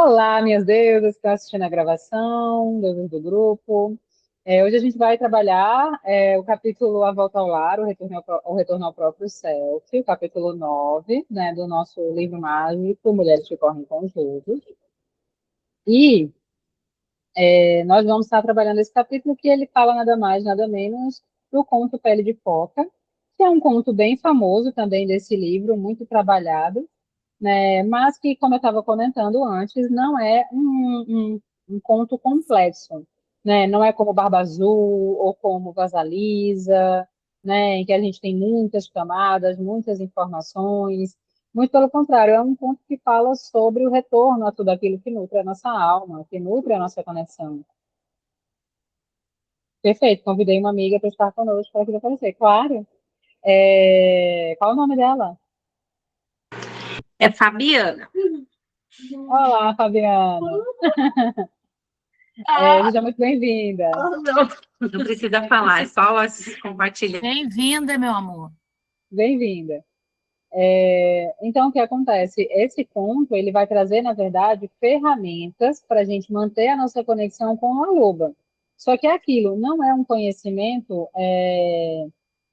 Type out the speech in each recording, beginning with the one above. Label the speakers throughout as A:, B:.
A: Olá, minhas deusas que estão assistindo a gravação, deusas do grupo. Hoje a gente vai trabalhar o capítulo A Volta ao Lar, o Retorno ao Próprio Self, o capítulo 9, né, do nosso livro mágico, Mulheres que Correm com Judos. E nós vamos estar trabalhando esse capítulo que ele fala nada mais, nada menos do conto Pele de Foca, que é um conto bem famoso também desse livro, muito trabalhado, né, mas que, como eu estava comentando antes, não é um conto complexo, né, não é como Barba Azul ou como Vasalisa, né, em que a gente tem muitas camadas, muitas informações, muito pelo contrário, é um conto que fala sobre o retorno a tudo aquilo que nutre a nossa alma, que nutre a nossa conexão. Perfeito, convidei uma amiga para estar conosco para aqui aparecer, claro. Qual é o nome dela?
B: É Fabiana.
A: Olá, Fabiana. Seja muito bem-vinda.
B: Não precisa falar, é só compartilhar.
C: Bem-vinda, meu amor.
A: Bem-vinda. Então, o que acontece? Esse conto, ele vai trazer, na verdade, ferramentas para a gente manter a nossa conexão com a loba. Só que aquilo não é um conhecimento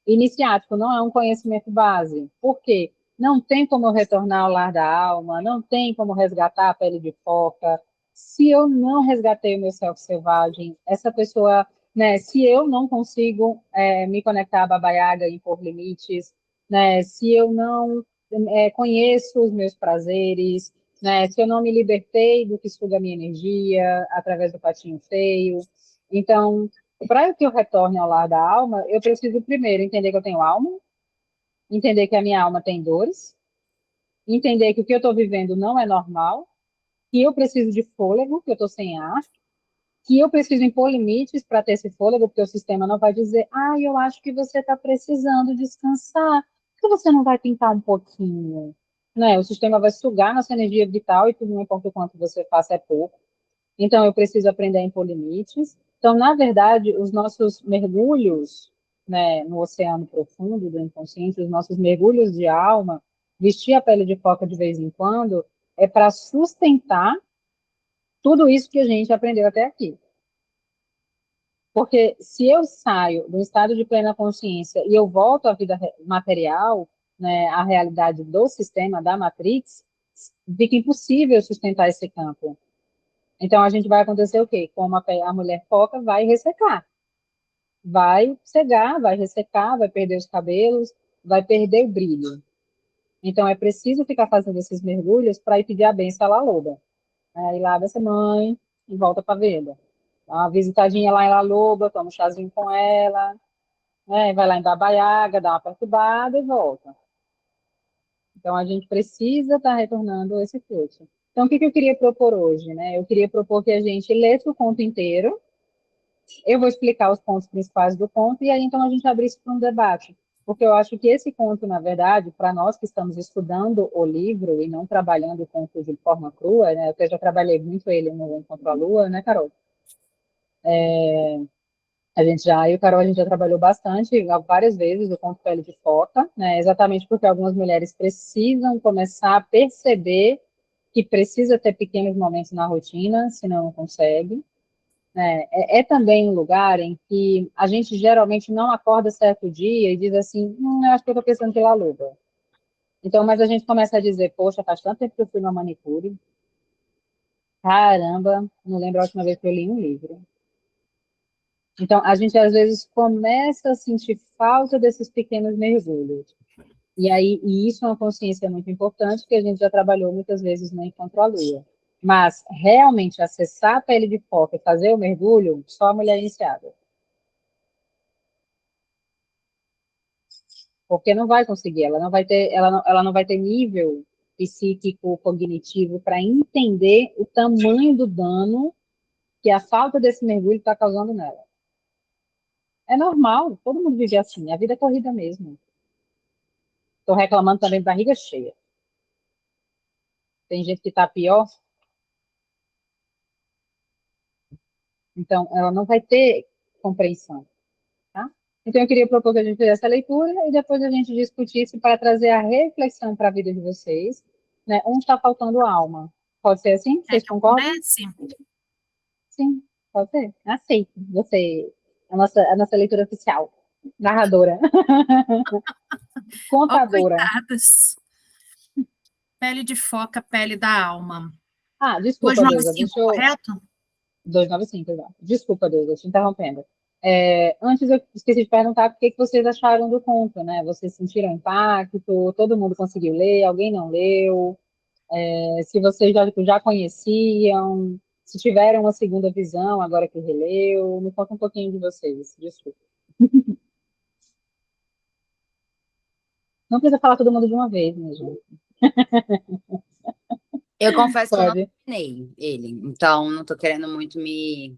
A: iniciático, não é um conhecimento base. Por quê? Não tem como eu retornar ao lar da alma, não tem como resgatar a pele de foca. Se eu não resgatei o meu self selvagem, essa pessoa, né, se eu não consigo me conectar à Baba Yaga e impor limites, né, se eu não conheço os meus prazeres, né, se eu não me libertei do que suga a minha energia através do patinho feio. Então, para que eu retorne ao lar da alma, eu preciso primeiro entender que eu tenho alma, entender que a minha alma tem dores, entender que o que eu estou vivendo não é normal, que eu preciso de fôlego, que eu estou sem ar, que eu preciso impor limites para ter esse fôlego, porque o sistema não vai dizer, eu acho que você está precisando descansar, por que você não vai pintar um pouquinho? Né? O sistema vai sugar nossa energia vital e tudo, não importa o quanto você faça, é pouco. Então, eu preciso aprender a impor limites. Então, na verdade, os nossos mergulhos, né, no oceano profundo do inconsciente, os nossos mergulhos de alma, vestir a pele de foca de vez em quando, é para sustentar tudo isso que a gente aprendeu até aqui. Porque se eu saio do estado de plena consciência e eu volto à vida material, né, à realidade do sistema, da Matrix, fica impossível sustentar esse campo. Então, a gente vai acontecer o quê? Como a mulher foca vai ressecar. Vai cegar, vai ressecar, vai perder os cabelos, vai perder o brilho. Então, é preciso ficar fazendo esses mergulhos para ir pedir a benção à La Loba. Aí lava essa mãe e volta para a vida. Dá uma visitadinha lá em La Loba, toma um chazinho com ela, né? Vai lá em Baba Yaga, dá uma perturbada e volta. Então, a gente precisa estar retornando esse fluxo. Então, o que eu queria propor hoje? Né? Eu queria propor que a gente lesse o conto inteiro. Eu vou explicar os pontos principais do conto e aí então a gente abre isso para um debate. Porque eu acho que esse conto, na verdade, para nós que estamos estudando o livro e não trabalhando o conto de forma crua, né? Eu já trabalhei muito ele no Encontro à Lua, né, Carol? Eu e Carol, a gente já trabalhou bastante, várias vezes, o conto Pele de Foca, né? Exatamente porque algumas mulheres precisam começar a perceber que precisa ter pequenos momentos na rotina, senão não consegue. É também um lugar em que a gente geralmente não acorda certo dia e diz assim, eu acho que eu estou pensando pela luva. Então, mas a gente começa a dizer, poxa, faz tanto tempo que eu fui numa manicure, caramba, não lembro a última vez que eu li um livro. Então, a gente às vezes começa a sentir falta desses pequenos mergulhos. E isso é uma consciência muito importante que a gente já trabalhou muitas vezes no Encontro à Lua. Mas realmente acessar a pele de foca e fazer o mergulho, só a mulher iniciada. Porque não vai conseguir, ela não vai ter nível psíquico, cognitivo para entender o tamanho do dano que a falta desse mergulho está causando nela. É normal, todo mundo vive assim, a vida é corrida mesmo. Estou reclamando também de barriga cheia. Tem gente que está pior, então ela não vai ter compreensão. Tá? Então eu queria propor que a gente fizesse essa leitura e depois a gente discutisse para trazer a reflexão para a vida de vocês, né? Onde está faltando alma? Pode ser assim?
C: Quer
A: Vocês
C: que eu
A: concordam?
C: comece?
A: Sim, pode ser. Aceito. Você, a nossa leitura oficial. Narradora.
C: Ó,
A: Contadora.
C: coitadas. Pele de foca, pele da alma.
A: Ah, desculpa, Deusa,
C: 295,
A: deixa eu.
C: correto?
A: 295, exato. Desculpa, Deusa, te interrompendo. Antes eu esqueci de perguntar por que que vocês acharam do conto, né? Vocês sentiram impacto? Todo mundo conseguiu ler? Alguém não leu? Se vocês já conheciam? Se tiveram uma segunda visão agora que releu? Me conta um pouquinho de vocês, desculpa. Não precisa falar todo mundo de uma vez, né, gente?
D: Eu confesso que eu não
A: Pode.
D: terminei ele, então não tô querendo muito me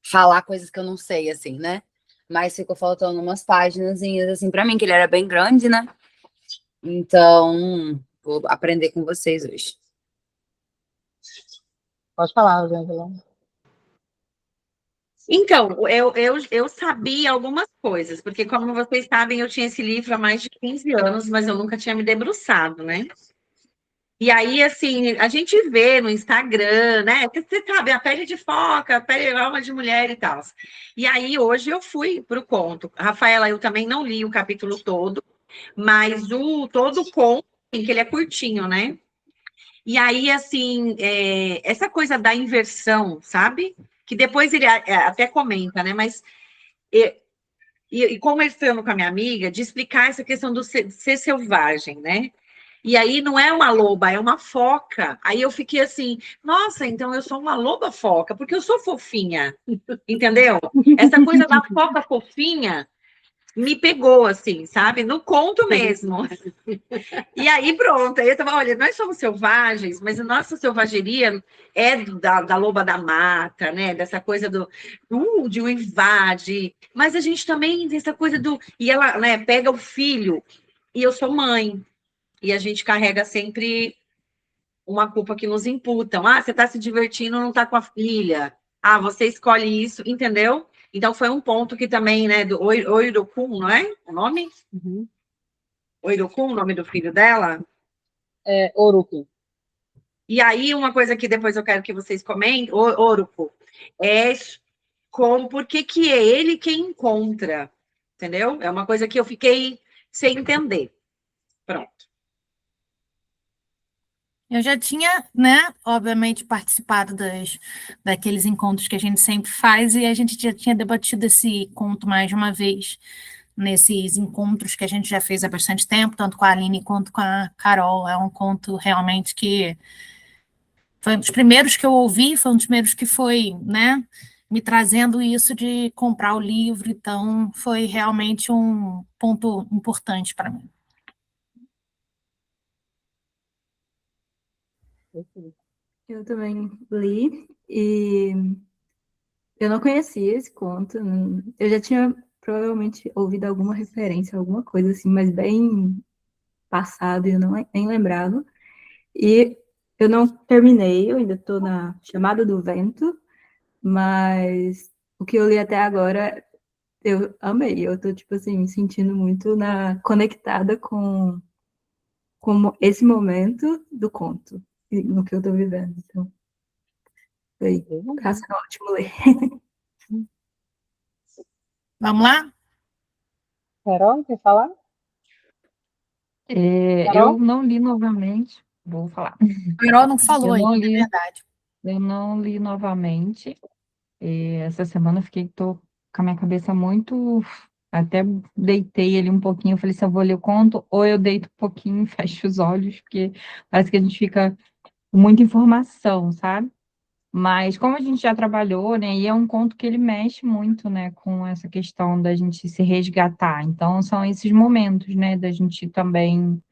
D: falar coisas que eu não sei, assim, né? Mas ficou faltando umas paginazinhas, assim, pra mim, que ele era bem grande, né? Então, vou aprender com vocês hoje.
A: Pode falar, Rosângela.
B: Então, eu sabia algumas coisas, porque como vocês sabem, eu tinha esse livro há mais de 15 anos, mas eu nunca tinha me debruçado, né? E aí, assim, a gente vê no Instagram, né? Você sabe, a pele de foca, a pele alma de mulher e tal. E aí, hoje eu fui para o conto. Rafaela, eu também não li o capítulo todo, mas todo o conto, assim, que ele é curtinho, né? E aí, assim, essa coisa da inversão, sabe? Que depois ele até comenta, né? Mas e conversando com a minha amiga, de explicar essa questão do ser selvagem, né? E aí não é uma loba, é uma foca. Aí eu fiquei assim, nossa, então eu sou uma loba foca, porque eu sou fofinha, entendeu? Essa coisa da foca fofinha me pegou, assim, sabe? No conto mesmo. E aí, pronto, aí eu tava, olha, nós somos selvagens, mas a nossa selvageria é da loba da mata, né? Dessa coisa de um invade. Mas a gente também tem essa coisa do. E ela, né, pega o filho, e eu sou mãe, e a gente carrega sempre uma culpa que nos imputam. Ah, você tá se divertindo, não tá com a filha. Ah, você escolhe isso, entendeu? Então foi um ponto que também, né, do Oirokun, não é? O nome?
A: Uhum.
B: Oirokun, o nome do filho dela?
A: Oruki.
B: E aí, uma coisa que depois eu quero que vocês comentem, Oruko, é por que é ele quem encontra, entendeu? É uma coisa que eu fiquei sem entender. Pronto.
C: Eu já tinha, né, obviamente, participado daqueles encontros que a gente sempre faz, e a gente já tinha debatido esse conto mais de uma vez, nesses encontros que a gente já fez há bastante tempo, tanto com a Aline quanto com a Carol. É um conto realmente que foi um dos primeiros que eu ouvi, foi um dos primeiros que foi, né, me trazendo isso de comprar o livro, então foi realmente um ponto importante para mim.
E: Eu também li e eu não conhecia esse conto. Eu já tinha provavelmente ouvido alguma referência, alguma coisa assim, mas bem passado e eu não nem lembrava. E eu não terminei, eu ainda estou na Chamada do Vento, mas o que eu li até agora eu amei. Eu estou tipo assim, me sentindo muito conectada com esse momento do conto, no que eu estou vivendo. Então, foi ótimo ler.
C: Vamos lá?
A: Carol, quer falar?
F: Eu
A: Carol?
F: não li novamente, vou falar.
C: A Carol não falou
F: Eu não
C: ainda, é
F: li,
C: verdade.
F: eu não li novamente. Essa semana eu tô com a minha cabeça muito. Até deitei ele um pouquinho. Eu falei, se eu vou ler o conto, ou eu deito um pouquinho e fecho os olhos, porque parece que a gente fica com muita informação, sabe? Mas como a gente já trabalhou, né, e é um conto que ele mexe muito, né, com essa questão da gente se resgatar. Então, são esses momentos, né, da gente também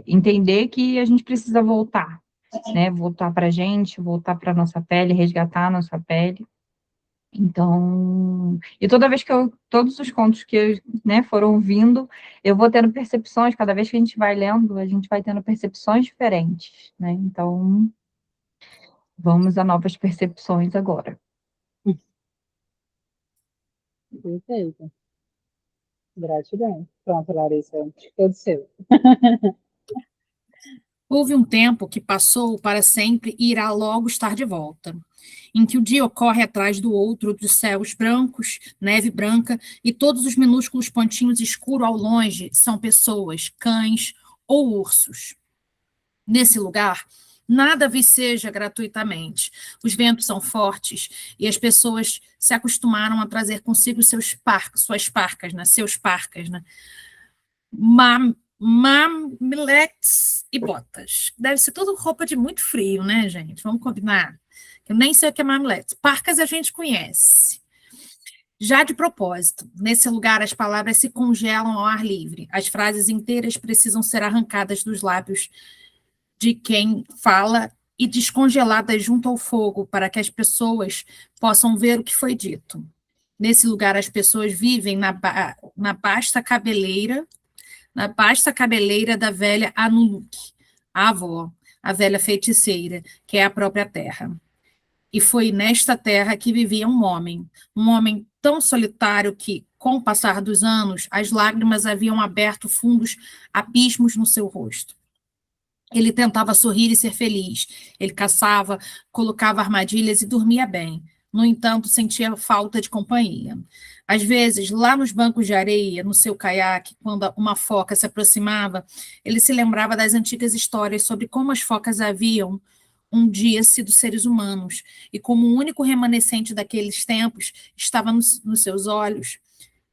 F: entender que a gente precisa voltar, né? Voltar para a gente, voltar para a nossa pele, resgatar a nossa pele. Então, e toda vez todos os contos que, né, foram vindo, eu vou tendo percepções, cada vez que a gente vai lendo, a gente vai tendo percepções diferentes, né? Então, vamos a novas percepções agora.
A: Perfeito. Gratidão. Pronto, Larissa, todo seu.
C: Houve um tempo que passou para sempre e irá logo estar de volta, em que o dia ocorre atrás do outro, dos céus brancos, neve branca, e todos os minúsculos pontinhos escuros ao longe são pessoas, cães ou ursos. Nesse lugar, nada viceja gratuitamente. Os ventos são fortes e as pessoas se acostumaram a trazer consigo suas parcas, né? Seus parcas, né? Mamiletes e botas. Deve ser tudo roupa de muito frio, né, gente? Vamos combinar. Eu nem sei o que é mamiletes. Parcas a gente conhece. Já de propósito, nesse lugar as palavras se congelam ao ar livre. As frases inteiras precisam ser arrancadas dos lábios de quem fala e descongeladas junto ao fogo para que as pessoas possam ver o que foi dito. Nesse lugar as pessoas vivem na vasta cabeleira da velha Anunuk, a avó, a velha feiticeira, que é a própria terra. E foi nesta terra que vivia um homem tão solitário que, com o passar dos anos, as lágrimas haviam aberto fundos abismos no seu rosto. Ele tentava sorrir e ser feliz. Ele caçava, colocava armadilhas e dormia bem. No entanto, sentia falta de companhia. Às vezes, lá nos bancos de areia, no seu caiaque, quando uma foca se aproximava, ele se lembrava das antigas histórias sobre como as focas haviam um dia sido seres humanos, e como o único remanescente daqueles tempos estava nos seus olhos,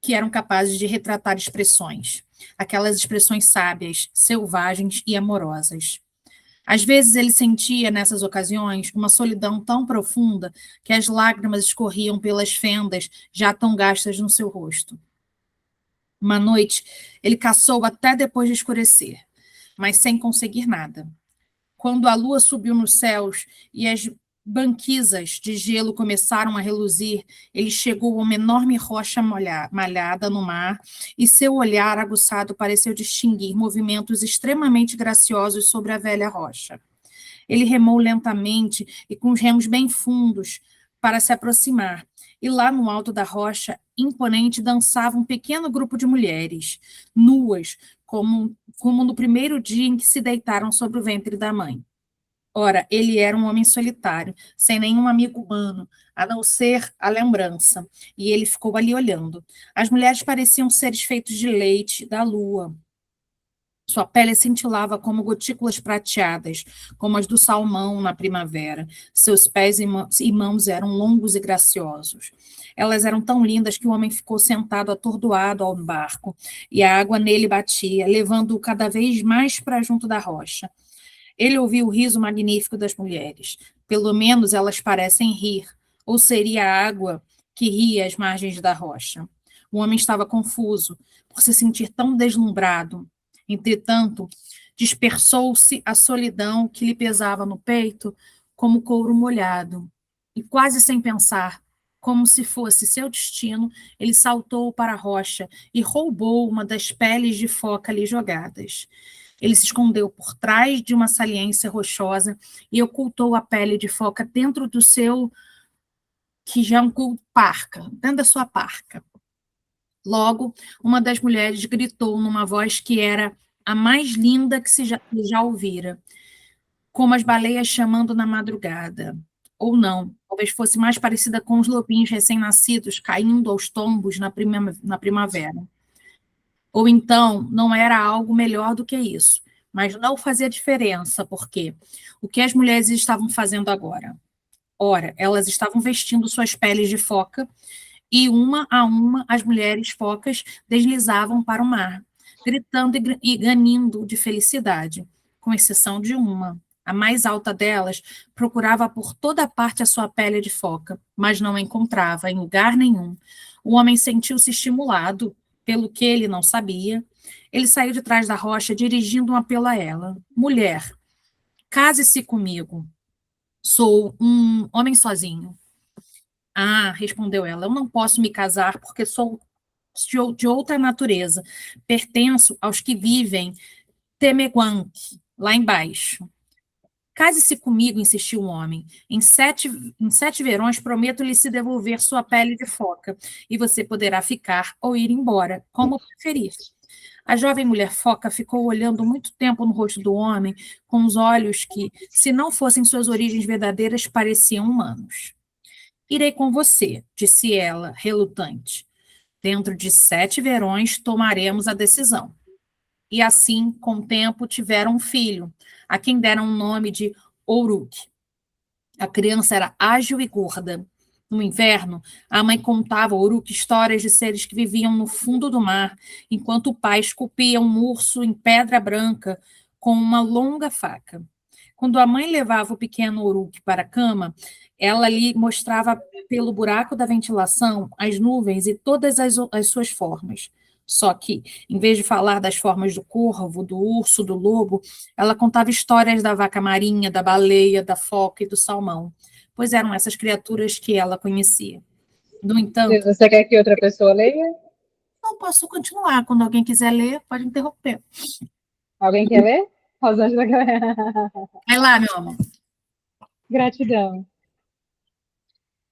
C: que eram capazes de retratar expressões, aquelas expressões sábias, selvagens e amorosas. Às vezes ele sentia, nessas ocasiões, uma solidão tão profunda que as lágrimas escorriam pelas fendas já tão gastas no seu rosto. Uma noite, ele caçou até depois de escurecer, mas sem conseguir nada. Quando a lua subiu nos céus e as banquisas de gelo começaram a reluzir, ele chegou a uma enorme rocha malhada no mar, e seu olhar aguçado pareceu distinguir movimentos extremamente graciosos sobre a velha rocha. Ele remou lentamente e com os remos bem fundos para se aproximar, e lá no alto da rocha, imponente, dançava um pequeno grupo de mulheres, nuas, como no primeiro dia em que se deitaram sobre o ventre da mãe. Ora, ele era um homem solitário, sem nenhum amigo humano, a não ser a lembrança, e ele ficou ali olhando. As mulheres pareciam seres feitos de leite, da lua. Sua pele cintilava como gotículas prateadas, como as do salmão na primavera. Seus pés e mãos eram longos e graciosos. Elas eram tão lindas que o homem ficou sentado atordoado ao barco, e a água nele batia, levando-o cada vez mais para junto da rocha. Ele ouviu o riso magnífico das mulheres. Pelo menos elas parecem rir, ou seria a água que ria às margens da rocha. O homem estava confuso, por se sentir tão deslumbrado. Entretanto, dispersou-se a solidão que lhe pesava no peito como couro molhado, e quase sem pensar, como se fosse seu destino, ele saltou para a rocha e roubou uma das peles de foca ali jogadas. Ele se escondeu por trás de uma saliência rochosa e ocultou a pele de foca dentro do seu parca, dentro da sua parca. Logo, uma das mulheres gritou numa voz que era a mais linda que se já ouvira, como as baleias chamando na madrugada. Ou não, talvez fosse mais parecida com os lobinhos recém-nascidos caindo aos tombos na primavera. Ou então, não era algo melhor do que isso, mas não fazia diferença, porque o que as mulheres estavam fazendo agora? Ora, elas estavam vestindo suas peles de foca, e uma a uma as mulheres focas deslizavam para o mar, gritando e ganindo de felicidade, com exceção de uma. A mais alta delas procurava por toda parte a sua pele de foca, mas não a encontrava em lugar nenhum. O homem sentiu-se estimulado, pelo que ele não sabia. Ele saiu de trás da rocha, dirigindo um apelo a ela. Mulher, case-se comigo. Sou um homem sozinho. Ah, respondeu ela, eu não posso me casar porque sou de outra natureza. Pertenço aos que vivem Temeguanque, lá embaixo. Case-se comigo, insistiu o homem. Em sete verões prometo-lhe se devolver sua pele de foca, e você poderá ficar ou ir embora, como preferir. A jovem mulher foca ficou olhando muito tempo no rosto do homem, com os olhos que, se não fossem suas origens verdadeiras, pareciam humanos. Irei com você, disse ela, relutante. Dentro de 7 verões tomaremos a decisão. E assim, com o tempo, tiveram um filho, a quem deram o nome de Uruk. A criança era ágil e gorda. No inverno, a mãe contava a Uruk histórias de seres que viviam no fundo do mar, enquanto o pai esculpia um urso em pedra branca com uma longa faca. Quando a mãe levava o pequeno Uruk para a cama, ela lhe mostrava pelo buraco da ventilação as nuvens e todas as suas formas. Só que, em vez de falar das formas do corvo, do urso, do lobo, ela contava histórias da vaca marinha, da baleia, da foca e do salmão, pois eram essas criaturas que ela conhecia. No entanto,
A: Você quer que outra pessoa leia?
C: não posso continuar. Quando alguém quiser ler, pode interromper.
A: Alguém quer ler? Rosângela quer ler.
C: Vai lá, meu amor.
A: Gratidão.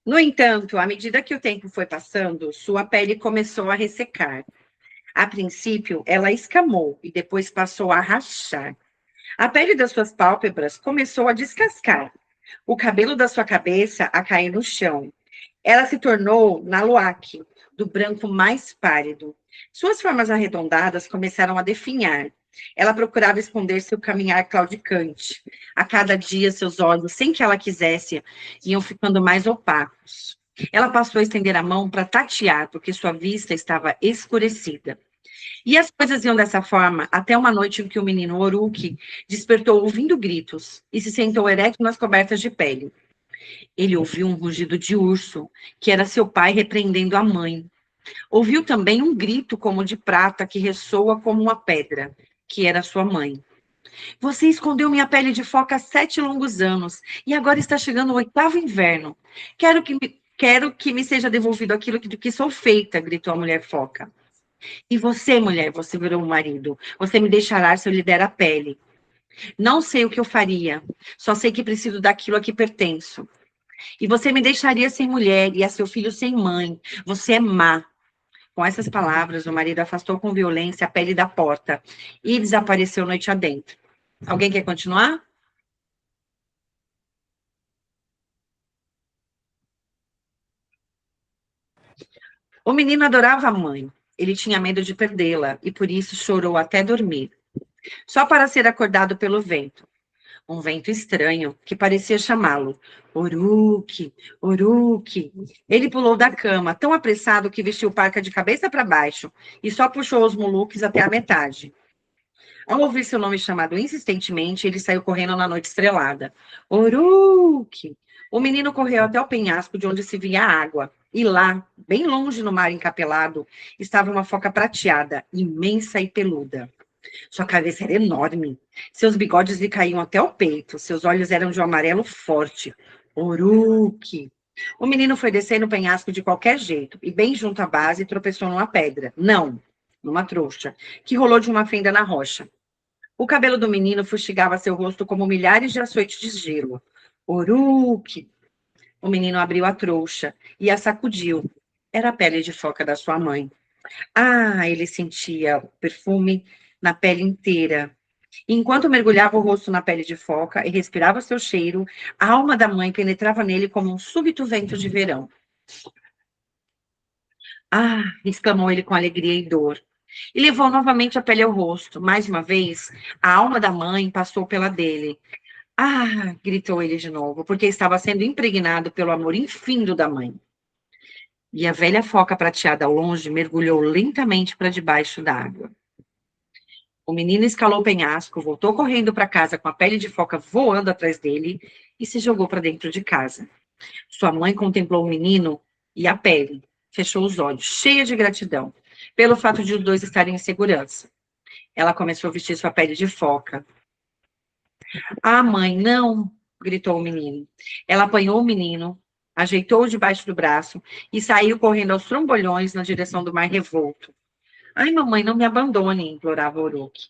B: No entanto, à medida que o tempo foi passando, sua pele começou a ressecar. A princípio, ela escamou e depois passou a rachar. A pele das suas pálpebras começou a descascar. O cabelo da sua cabeça a cair no chão. Ela se tornou Naluak, do branco mais pálido. Suas formas arredondadas começaram a definhar. Ela procurava esconder seu caminhar claudicante. A cada dia, seus olhos, sem que ela quisesse, iam ficando mais opacos. Ela passou a estender a mão para tatear, porque sua vista estava escurecida. E as coisas iam dessa forma até uma noite em que o menino Uruk despertou ouvindo gritos e se sentou ereto nas cobertas de pele. Ele ouviu um rugido de urso, que era seu pai repreendendo a mãe. Ouviu também um grito como de prata que ressoa como uma pedra, que era sua mãe. Você escondeu minha pele de foca há 7 longos anos e agora está chegando o 8º inverno. Quero que me seja devolvido aquilo do que sou feita, gritou a mulher foca. E você, mulher, você virou um marido. Você me deixará se eu lhe der a pele. Não sei o que eu faria. Só sei que preciso daquilo a que pertenço. E você me deixaria sem mulher e a seu filho sem mãe. Você é má. Com essas palavras, o marido afastou com violência a pele da porta e desapareceu noite adentro. Alguém quer continuar? O menino adorava a mãe. Ele tinha medo de perdê-la e por isso chorou até dormir. Só para ser acordado pelo vento. Um vento estranho que parecia chamá-lo. Uruk, Uruk. Ele pulou da cama, tão apressado que vestiu parca de cabeça para baixo e só puxou os muluques até a metade. Ao ouvir seu nome chamado insistentemente, ele saiu correndo na noite estrelada. Uruk! O menino correu até o penhasco de onde se via a água. E lá, bem longe no mar encapelado, estava uma foca prateada, imensa e peluda. Sua cabeça era enorme. Seus bigodes lhe caíam até o peito. Seus olhos eram de um amarelo forte. Uruk! O menino foi descer no penhasco de qualquer jeito e, bem junto à base, tropeçou numa pedra. Não, numa trouxa, que rolou de uma fenda na rocha. O cabelo do menino fustigava seu rosto como milhares de açoites de gelo. Uruk! O menino abriu a trouxa e a sacudiu. Era a pele de foca da sua mãe. Ah, ele sentia o perfume na pele inteira. Enquanto mergulhava o rosto na pele de foca e respirava seu cheiro, a alma da mãe penetrava nele como um súbito vento de verão. Ah! Exclamou ele com alegria e dor. E levou novamente a pele ao rosto. Mais uma vez, a alma da mãe passou pela dele. Ah! Gritou ele de novo, porque estava sendo impregnado pelo amor infindo da mãe. E a velha foca prateada ao longe mergulhou lentamente para debaixo da água. O menino escalou o penhasco, voltou correndo para casa com a pele de foca voando atrás dele e se jogou para dentro de casa. Sua mãe contemplou o menino e a pele. Fechou os olhos, cheia de gratidão, pelo fato de os dois estarem em segurança. Ela começou a vestir sua pele de foca. Ah, mãe, não! Gritou o menino. Ela apanhou o menino, ajeitou-o debaixo do braço e saiu correndo aos trombolhões na direção do mar revolto. Ai, mamãe, não me abandone, implorava Uruk.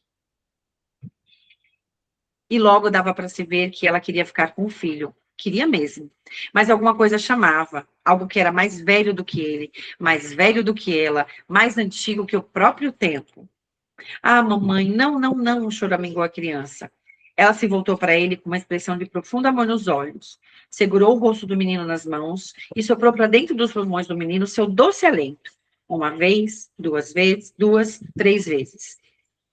B: E logo dava para se ver que ela queria ficar com o filho. Queria mesmo. Mas alguma coisa chamava. Algo que era mais velho do que ele, mais velho do que ela, mais antigo que o próprio tempo. Ah, mamãe, não, não, não, choramingou a criança. Ela se voltou para ele com uma expressão de profundo amor nos olhos, segurou o rosto do menino nas mãos e soprou para dentro dos pulmões do menino seu doce alento. Uma vez, duas, três vezes.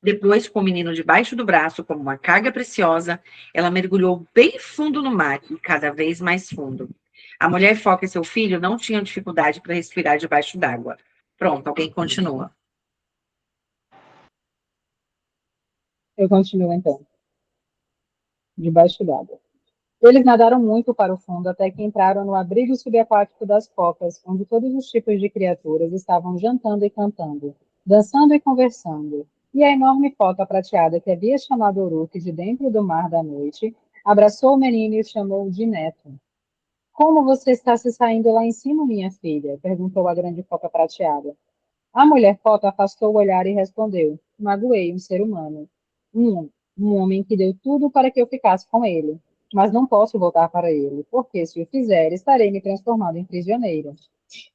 B: Depois, com o menino debaixo do braço como uma carga preciosa, ela mergulhou bem fundo no mar e cada vez mais fundo. A mulher foca e seu filho não tinham dificuldade para respirar debaixo d'água. Pronto, alguém continua.
A: Eu continuo então, debaixo d'água. Eles nadaram muito para o fundo até que entraram no abrigo subaquático das focas, onde todos os tipos de criaturas estavam jantando e cantando, dançando e conversando. E a enorme foca prateada que havia chamado Uruk de dentro do mar da noite, abraçou o menino e o chamou de neto. Como você está se saindo lá em cima, minha filha? Perguntou a grande foca prateada. A mulher foca afastou o olhar e respondeu: Magoei um ser humano. Um homem que deu tudo para que eu ficasse com ele. Mas não posso voltar para ele, porque se o fizer, estarei me transformando em prisioneira.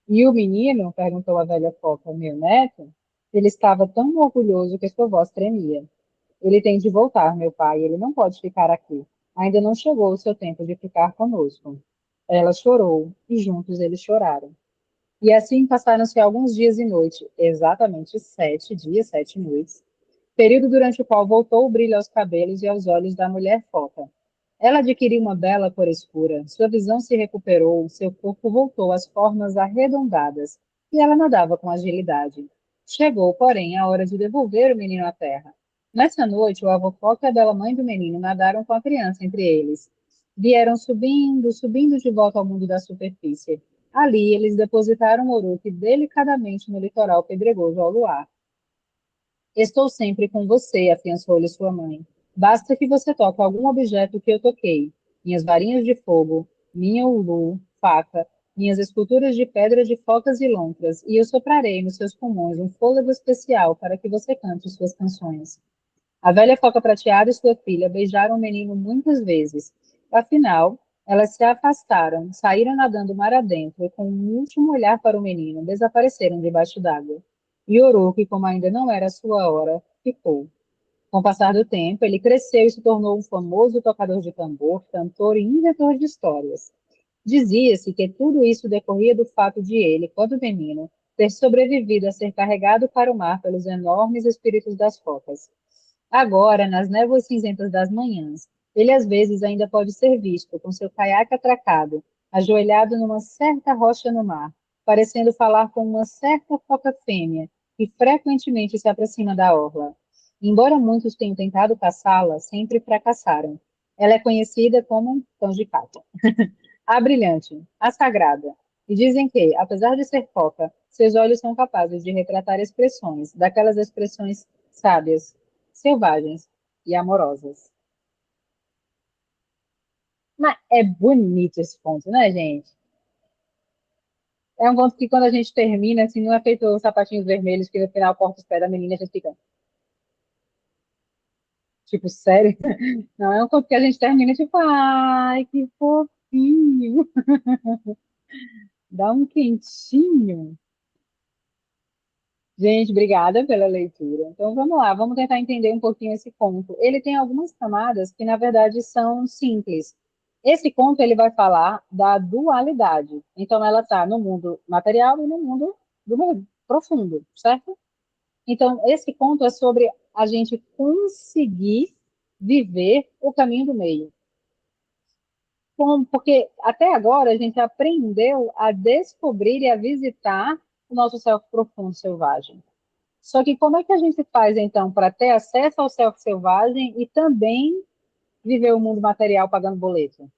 A: E o menino? Perguntou a velha foca, meu neto? Ele estava tão orgulhoso que sua voz tremia. Ele tem de voltar, meu pai, ele não pode ficar aqui. Ainda não chegou o seu tempo de ficar conosco. Ela chorou, e juntos eles choraram. E assim passaram-se alguns dias e noites, exatamente 7 dias, 7 noites, período durante o qual voltou o brilho aos cabelos e aos olhos da mulher foca. Ela adquiriu uma bela cor escura, sua visão se recuperou, seu corpo voltou às formas arredondadas, e ela nadava com agilidade. Chegou, porém, a hora de devolver o menino à terra. Nessa noite, o avô foca e a bela mãe do menino nadaram com a criança entre eles. Vieram subindo, subindo de volta ao mundo da superfície. Ali, eles depositaram Uruk delicadamente no litoral pedregoso ao luar. Estou sempre com você, afiançou-lhe sua mãe. Basta que você toque algum objeto que eu toquei. Minhas varinhas de fogo, minha ulu, faca, minhas esculturas de pedra de focas e lontras, e eu soprarei nos seus pulmões um fôlego especial para que você cante suas canções. A velha foca prateada e sua filha beijaram o menino muitas vezes. Afinal, elas se afastaram, saíram nadando mar adentro e, com um último olhar para o menino, desapareceram debaixo d'água. E Uruk, como ainda não era sua hora, ficou. Com o passar do tempo, ele cresceu e se tornou um famoso tocador de tambor, cantor e inventor de histórias. Dizia-se que tudo isso decorria do fato de ele, quando menino, ter sobrevivido a ser carregado para o mar pelos enormes espíritos das focas. Agora, nas névoas cinzentas das manhãs, ele às vezes ainda pode ser visto com seu caiaque atracado, ajoelhado numa certa rocha no mar, parecendo falar com uma certa foca fêmea, que frequentemente se aproxima da orla. Embora muitos tenham tentado caçá-la, sempre fracassaram. Ela é conhecida como cão de caça. A brilhante, a sagrada. E dizem que, apesar de ser foca, seus olhos são capazes de retratar expressões, daquelas expressões sábias, selvagens e amorosas. Mas é bonito esse conto, né, gente? É um conto que quando a gente termina, assim, não é feito os sapatinhos vermelhos que no final corta os pés da menina e a gente fica, tipo, sério? Não, é um conto que a gente termina tipo, ai, que fofinho. Dá um quentinho. Gente, obrigada pela leitura. Então vamos lá, vamos tentar entender um pouquinho esse conto. Ele tem algumas camadas que na verdade são simples. Esse conto ele vai falar da dualidade. Então ela está no mundo material e no mundo do mundo profundo, certo? Então esse conto é sobre a gente conseguir viver o caminho do meio. Porque até agora a gente aprendeu a descobrir e a visitar o nosso self profundo selvagem. Só que como é que a gente faz, então, para ter acesso ao self selvagem e também viver o mundo material pagando boleto?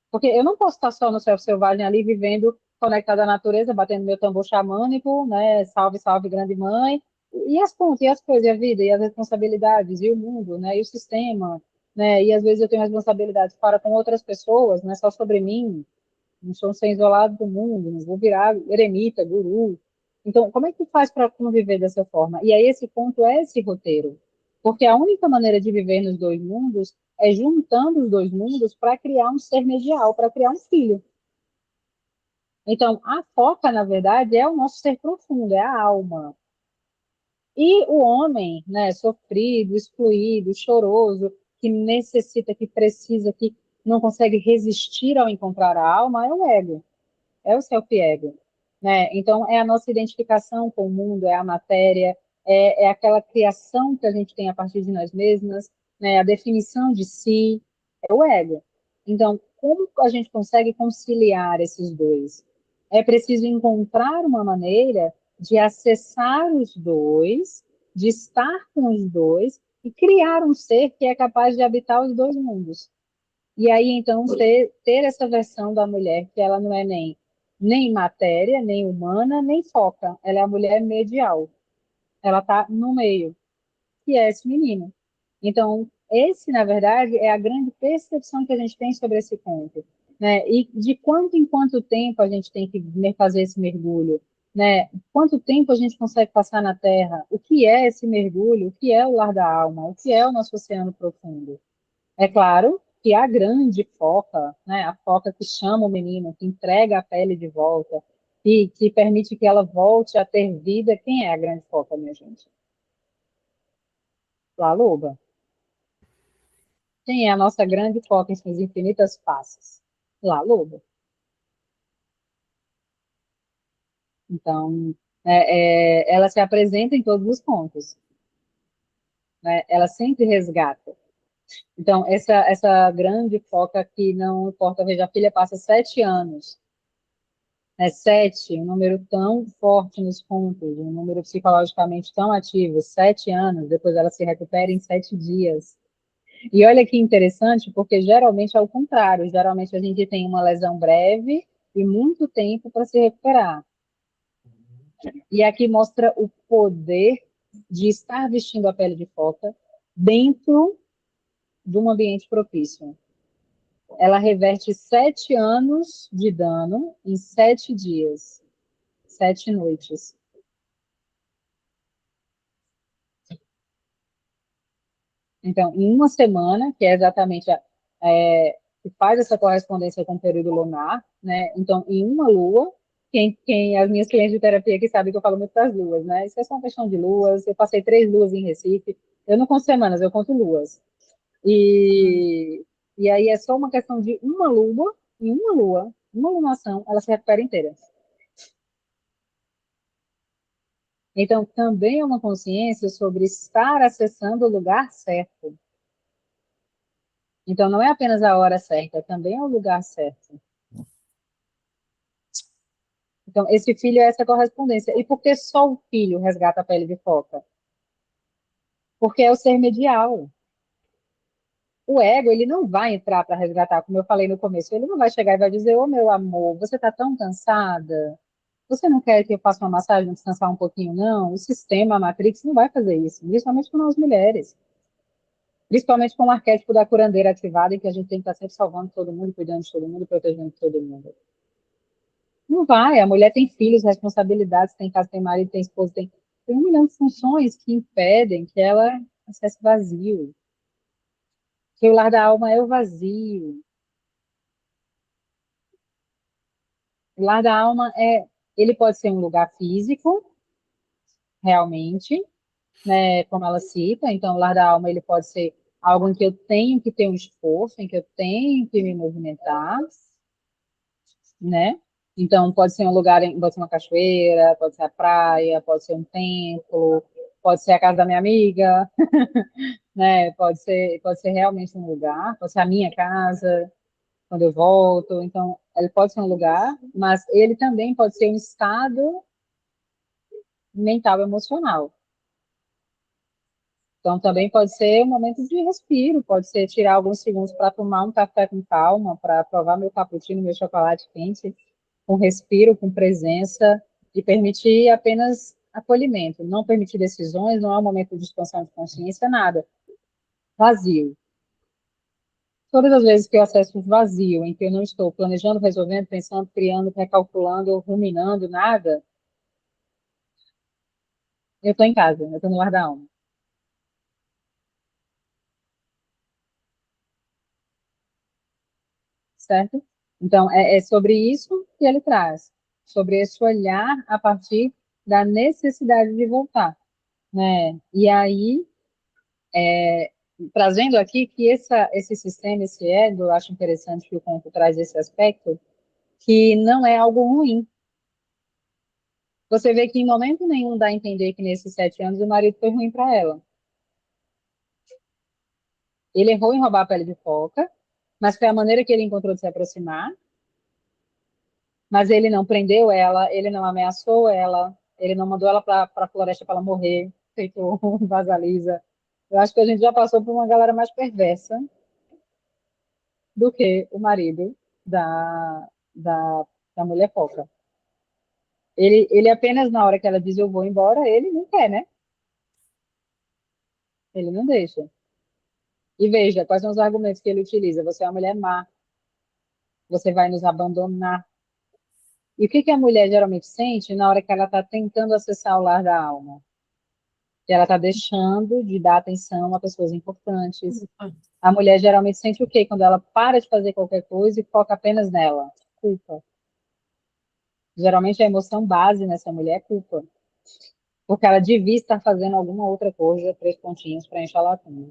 A: Porque eu não posso estar só no self selvagem ali, vivendo conectada à natureza, batendo meu tambor xamânico, né? Salve, salve, grande mãe. E as contas, e as coisas, e a vida, e as responsabilidades, e o mundo, né? E o sistema, né? E às vezes eu tenho responsabilidades para com outras pessoas, não é só sobre mim. Não sou ser isolado do mundo, não vou virar eremita, guru. Então, como é que faz para conviver dessa forma? E aí esse ponto é esse roteiro. Porque a única maneira de viver nos dois mundos é juntando os dois mundos para criar um ser medial, para criar um filho. Então, a foca, na verdade, é o nosso ser profundo, é a alma. E o homem, né, sofrido, excluído, choroso, que necessita, que precisa, que não consegue resistir ao encontrar a alma, é o ego, é o self-ego, né? Então, é a nossa identificação com o mundo, é a matéria, é aquela criação que a gente tem a partir de nós mesmas, né? A definição de si, é o ego. Então, como a gente consegue conciliar esses dois? É preciso encontrar uma maneira de acessar os dois, de estar com os dois e criar um ser que é capaz de habitar os dois mundos. E aí, então, ter essa versão da mulher, que ela não é nem matéria, nem humana, nem foca. Ela é a mulher medial. Ela está no meio, que é esse menino. Então, esse, na verdade, é a grande percepção que a gente tem sobre esse ponto. Né? E de quanto em quanto tempo a gente tem que fazer esse mergulho? Né? Quanto tempo a gente consegue passar na Terra? O que é esse mergulho? O que é o lar da alma? O que é o nosso oceano profundo? É claro que a grande foca, né, a foca que chama o menino, que entrega a pele de volta, e que permite que ela volte a ter vida, quem é a grande foca, minha gente? La Loba. Quem é a nossa grande foca em suas infinitas faces? La Loba. Então, ela se apresenta em todos os pontos, né? Ela sempre resgata. Então, essa grande foca que não importa, veja, a filha passa 7 anos. Sete, um número tão forte nos contos, um número psicologicamente tão ativo, 7 anos, depois ela se recupera em 7 dias. E olha que interessante, porque geralmente é o contrário, geralmente a gente tem uma lesão breve e muito tempo para se recuperar. E aqui mostra o poder de estar vestindo a pele de foca dentro de um ambiente propício. Ela reverte 7 anos de dano em 7 dias, 7 noites. Então, em uma semana, que é exatamente que faz essa correspondência com o período lunar, né? Então, em uma lua, as minhas clientes de terapia que sabem que eu falo muito das luas, né? Isso é só uma questão de luas. Eu passei 3 luas em Recife. Eu não conto semanas, eu conto luas. E aí é só uma questão de uma lua, em uma lua, uma lunação, ela se recupera inteira. Então, também é uma consciência sobre estar acessando o lugar certo. Então, não é apenas a hora certa, também é o lugar certo. Então, esse filho é essa correspondência. E por que só o filho resgata a pele de foca? Porque é o ser medial. O ego, ele não vai entrar para resgatar, como eu falei no começo, ele não vai chegar e vai dizer, ô meu amor, você está tão cansada, você não quer que eu faça uma massagem, descansar um pouquinho, não? O sistema, a Matrix, não vai fazer isso, principalmente com nós mulheres. Principalmente com o arquétipo da curandeira ativada, em que a gente tem que estar sempre salvando todo mundo, cuidando de todo mundo, protegendo todo mundo. Não vai, a mulher tem filhos, responsabilidades, tem casa, tem marido, tem esposa, tem um milhão de funções que impedem que ela acesse vazio. Que o lar da alma é o vazio. O lar da alma ele pode ser um lugar físico, realmente, né, como ela cita, então o lar da alma ele pode ser algo em que eu tenho que ter um esforço, em que eu tenho que me movimentar, né? Então, pode ser um lugar, pode ser uma cachoeira, pode ser a praia, pode ser um templo, pode ser a casa da minha amiga, né? Pode ser realmente um lugar, pode ser a minha casa, quando eu volto. Então, ele pode ser um lugar, mas ele também pode ser um estado mental, emocional. Então, também pode ser um momento de respiro, pode ser tirar alguns segundos para tomar um café com calma, para provar meu cappuccino, meu chocolate quente, com respiro, com presença, e permitir apenas acolhimento, não permitir decisões, não é um momento de expansão de consciência, nada. Vazio. Todas as vezes que eu acesso o vazio, em que eu não estou planejando, resolvendo, pensando, criando, recalculando, ruminando, nada, eu estou em casa, eu estou no lar da alma. Certo? Então, é sobre isso que ele traz, sobre esse olhar a partir da necessidade de voltar. né? E aí, trazendo aqui que esse sistema, esse ego, eu acho interessante que o conto traz esse aspecto, que não é algo ruim. Você vê que em momento nenhum dá a entender que nesses 7 anos o marido foi ruim para ela. Ele errou em roubar a pele de foca, mas foi a maneira que ele encontrou de se aproximar. Mas ele não prendeu ela, ele não ameaçou ela, ele não mandou ela para a floresta para ela morrer, feito um Vasalisa. Eu acho que a gente já passou por uma galera mais perversa do que o marido da, da mulher foca. Ele apenas, na hora que ela diz eu vou embora, ele não quer, né? Ele não deixa. E veja, quais são os argumentos que ele utiliza? Você é uma mulher má, você vai nos abandonar. E o que a mulher geralmente sente na hora que ela está tentando acessar o lar da alma? Que ela está deixando de dar atenção a pessoas importantes. A mulher geralmente sente o quê? Quando ela para de fazer qualquer coisa e foca apenas nela? Culpa. Geralmente a emoção base nessa mulher é culpa. Porque ela devia estar fazendo alguma outra coisa, 3 pontinhos para encher a lacuna.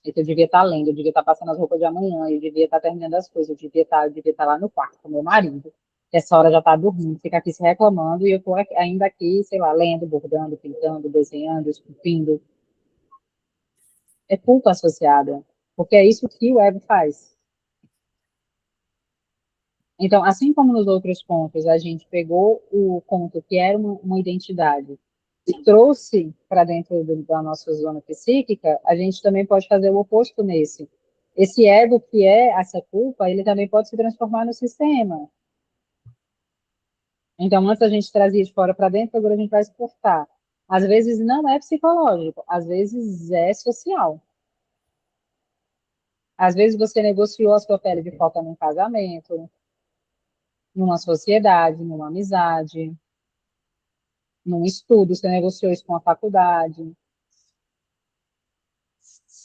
A: Eu devia estar lendo, eu devia estar passando as roupas de amanhã, eu devia estar terminando as coisas, eu devia estar lá no quarto com meu marido. Essa hora já está dormindo, fica aqui se reclamando e eu estou ainda aqui, sei lá, lendo, bordando, pintando, desenhando, esculpindo. É culpa associada, porque é isso que o ego faz. Então, assim como nos outros contos, a gente pegou o conto que era uma identidade e trouxe para dentro da nossa zona psíquica, a gente também pode fazer o oposto nesse. Esse ego que é essa culpa, ele também pode se transformar no sistema. Então, antes a gente trazia de fora para dentro, agora a gente vai exportar. Às vezes não é psicológico, às vezes é social. Às vezes você negociou a sua pele de foca num casamento, numa sociedade, numa amizade, num estudo, você negociou isso com a faculdade,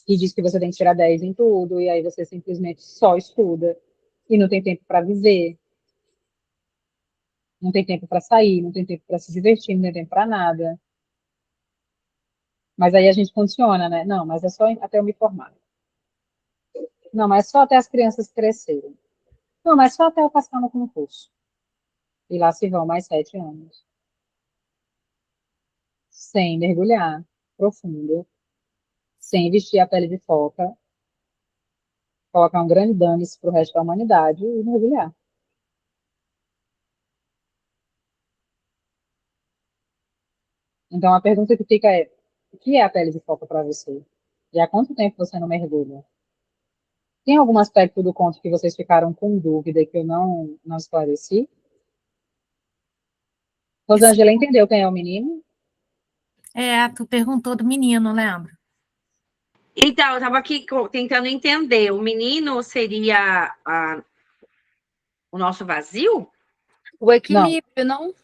A: e diz que você tem que tirar 10 em tudo, e aí você simplesmente só estuda, e não tem tempo para viver, não tem tempo para sair, não tem tempo para se divertir, não tem tempo para nada. Mas aí a gente funciona, né? Não, mas é só até eu me formar. Não, mas é só até as crianças crescerem. Não, mas é só até eu passar no concurso. E lá se vão mais 7 anos. Sem mergulhar profundo, sem vestir a pele de foca, colocar um grande dane-se para o resto da humanidade e mergulhar. Então a pergunta que fica é: o que é a pele de foca para você? E há quanto tempo você não mergulha? Tem algum aspecto do conto que vocês ficaram com dúvida e que eu não esclareci? Rosângela entendeu quem é o menino?
C: Tu perguntou do menino, lembra?
B: Então, eu estava aqui tentando entender. O menino seria o nosso vazio?
D: O
A: Não.
D: equilíbrio, não?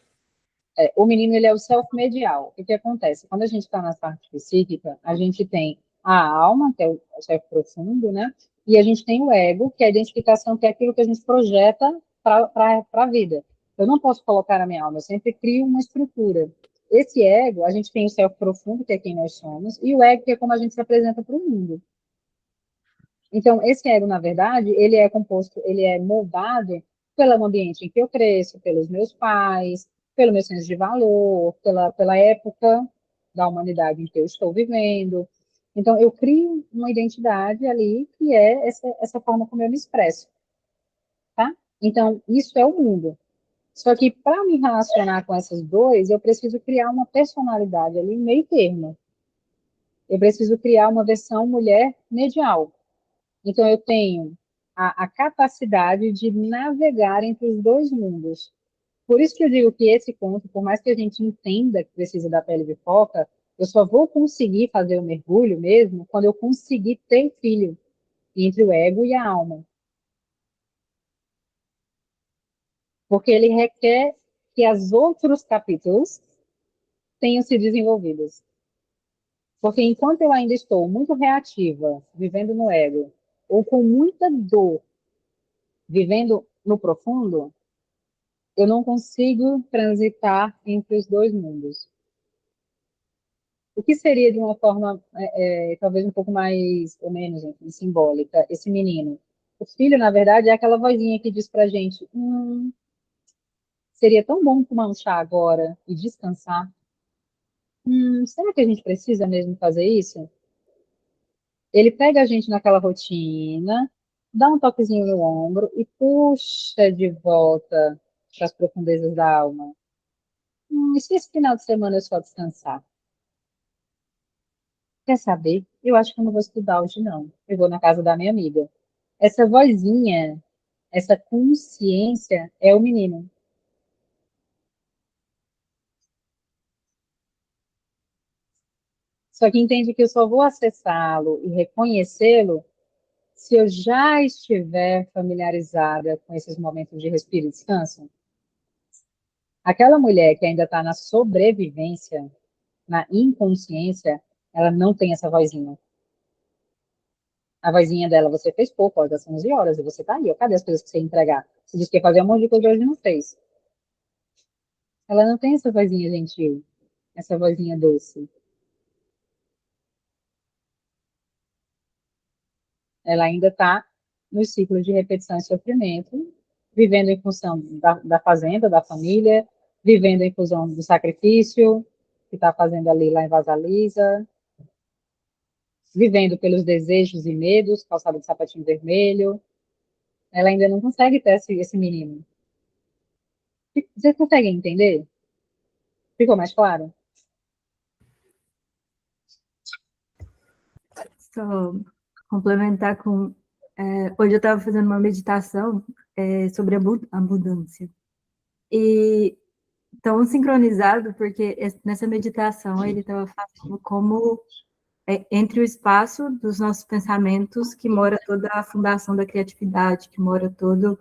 A: O menino ele é o self-medial. O que acontece? Quando a gente está na parte psíquica, a gente tem a alma, que é o self profundo, né? E a gente tem o ego, que é a identificação, que é aquilo que a gente projeta para a vida. Eu não posso colocar a minha alma, eu sempre crio uma estrutura. Esse ego, a gente tem o self profundo, que é quem nós somos, e o ego, que é como a gente se apresenta para o mundo. Então, esse ego, na verdade, ele é composto, ele é moldado pelo ambiente em que eu cresço, pelos meus pais, pelo meu senso de valor, pela época da humanidade em que eu estou vivendo. Então, eu crio uma identidade ali que é essa forma como eu me expresso, tá? Então, isso é o mundo. Só que para me relacionar com esses dois, eu preciso criar uma personalidade ali meio termo. Eu preciso criar uma versão mulher medial. Então, eu tenho a capacidade de navegar entre os dois mundos. Por isso que eu digo que esse conto, por mais que a gente entenda que precisa da pele de foca, eu só vou conseguir fazer o mergulho mesmo quando eu conseguir ter o filho entre o ego e a alma. Porque ele requer que os outros capítulos tenham se desenvolvidos. Porque enquanto eu ainda estou muito reativa, vivendo no ego, ou com muita dor, vivendo no profundo, eu não consigo transitar entre os dois mundos. O que seria de uma forma, talvez um pouco mais ou menos enfim, simbólica, esse menino? O filho, na verdade, é aquela vozinha que diz pra gente, seria tão bom tomar um chá agora e descansar. Será que a gente precisa mesmo fazer isso? Ele pega a gente naquela rotina, dá um toquezinho no ombro e puxa de volta para as profundezas da alma. E se esse final de semana eu só descansar? Quer saber? Eu acho que eu não vou estudar hoje, não. Eu vou na casa da minha amiga. Essa vozinha, essa consciência é o menino. Só que entende que eu só vou acessá-lo e reconhecê-lo se eu já estiver familiarizada com esses momentos de respiro e descanso. Aquela mulher que ainda está na sobrevivência, na inconsciência, ela não tem essa vozinha. A vozinha dela, você fez pouco, ó, já são 11 horas, e você tá aí, ó, cadê as coisas que você ia entregar? Você disse que ia fazer um monte de coisa e hoje não fez. Ela não tem essa vozinha gentil, essa vozinha doce. Ela ainda está no ciclo de repetição e sofrimento, vivendo em função da fazenda, da família, vivendo em função do sacrifício que está fazendo ali lá em Vasalisa, vivendo pelos desejos e medos, calçada de sapatinho vermelho. Ela ainda não consegue ter esse menino. Vocês conseguem entender? Ficou mais claro?
E: Só complementar com. Hoje eu estava fazendo uma meditação sobre abundância. E tão sincronizado, porque nessa meditação ele estava falando como entre o espaço dos nossos pensamentos que mora toda a fundação da criatividade, que mora todo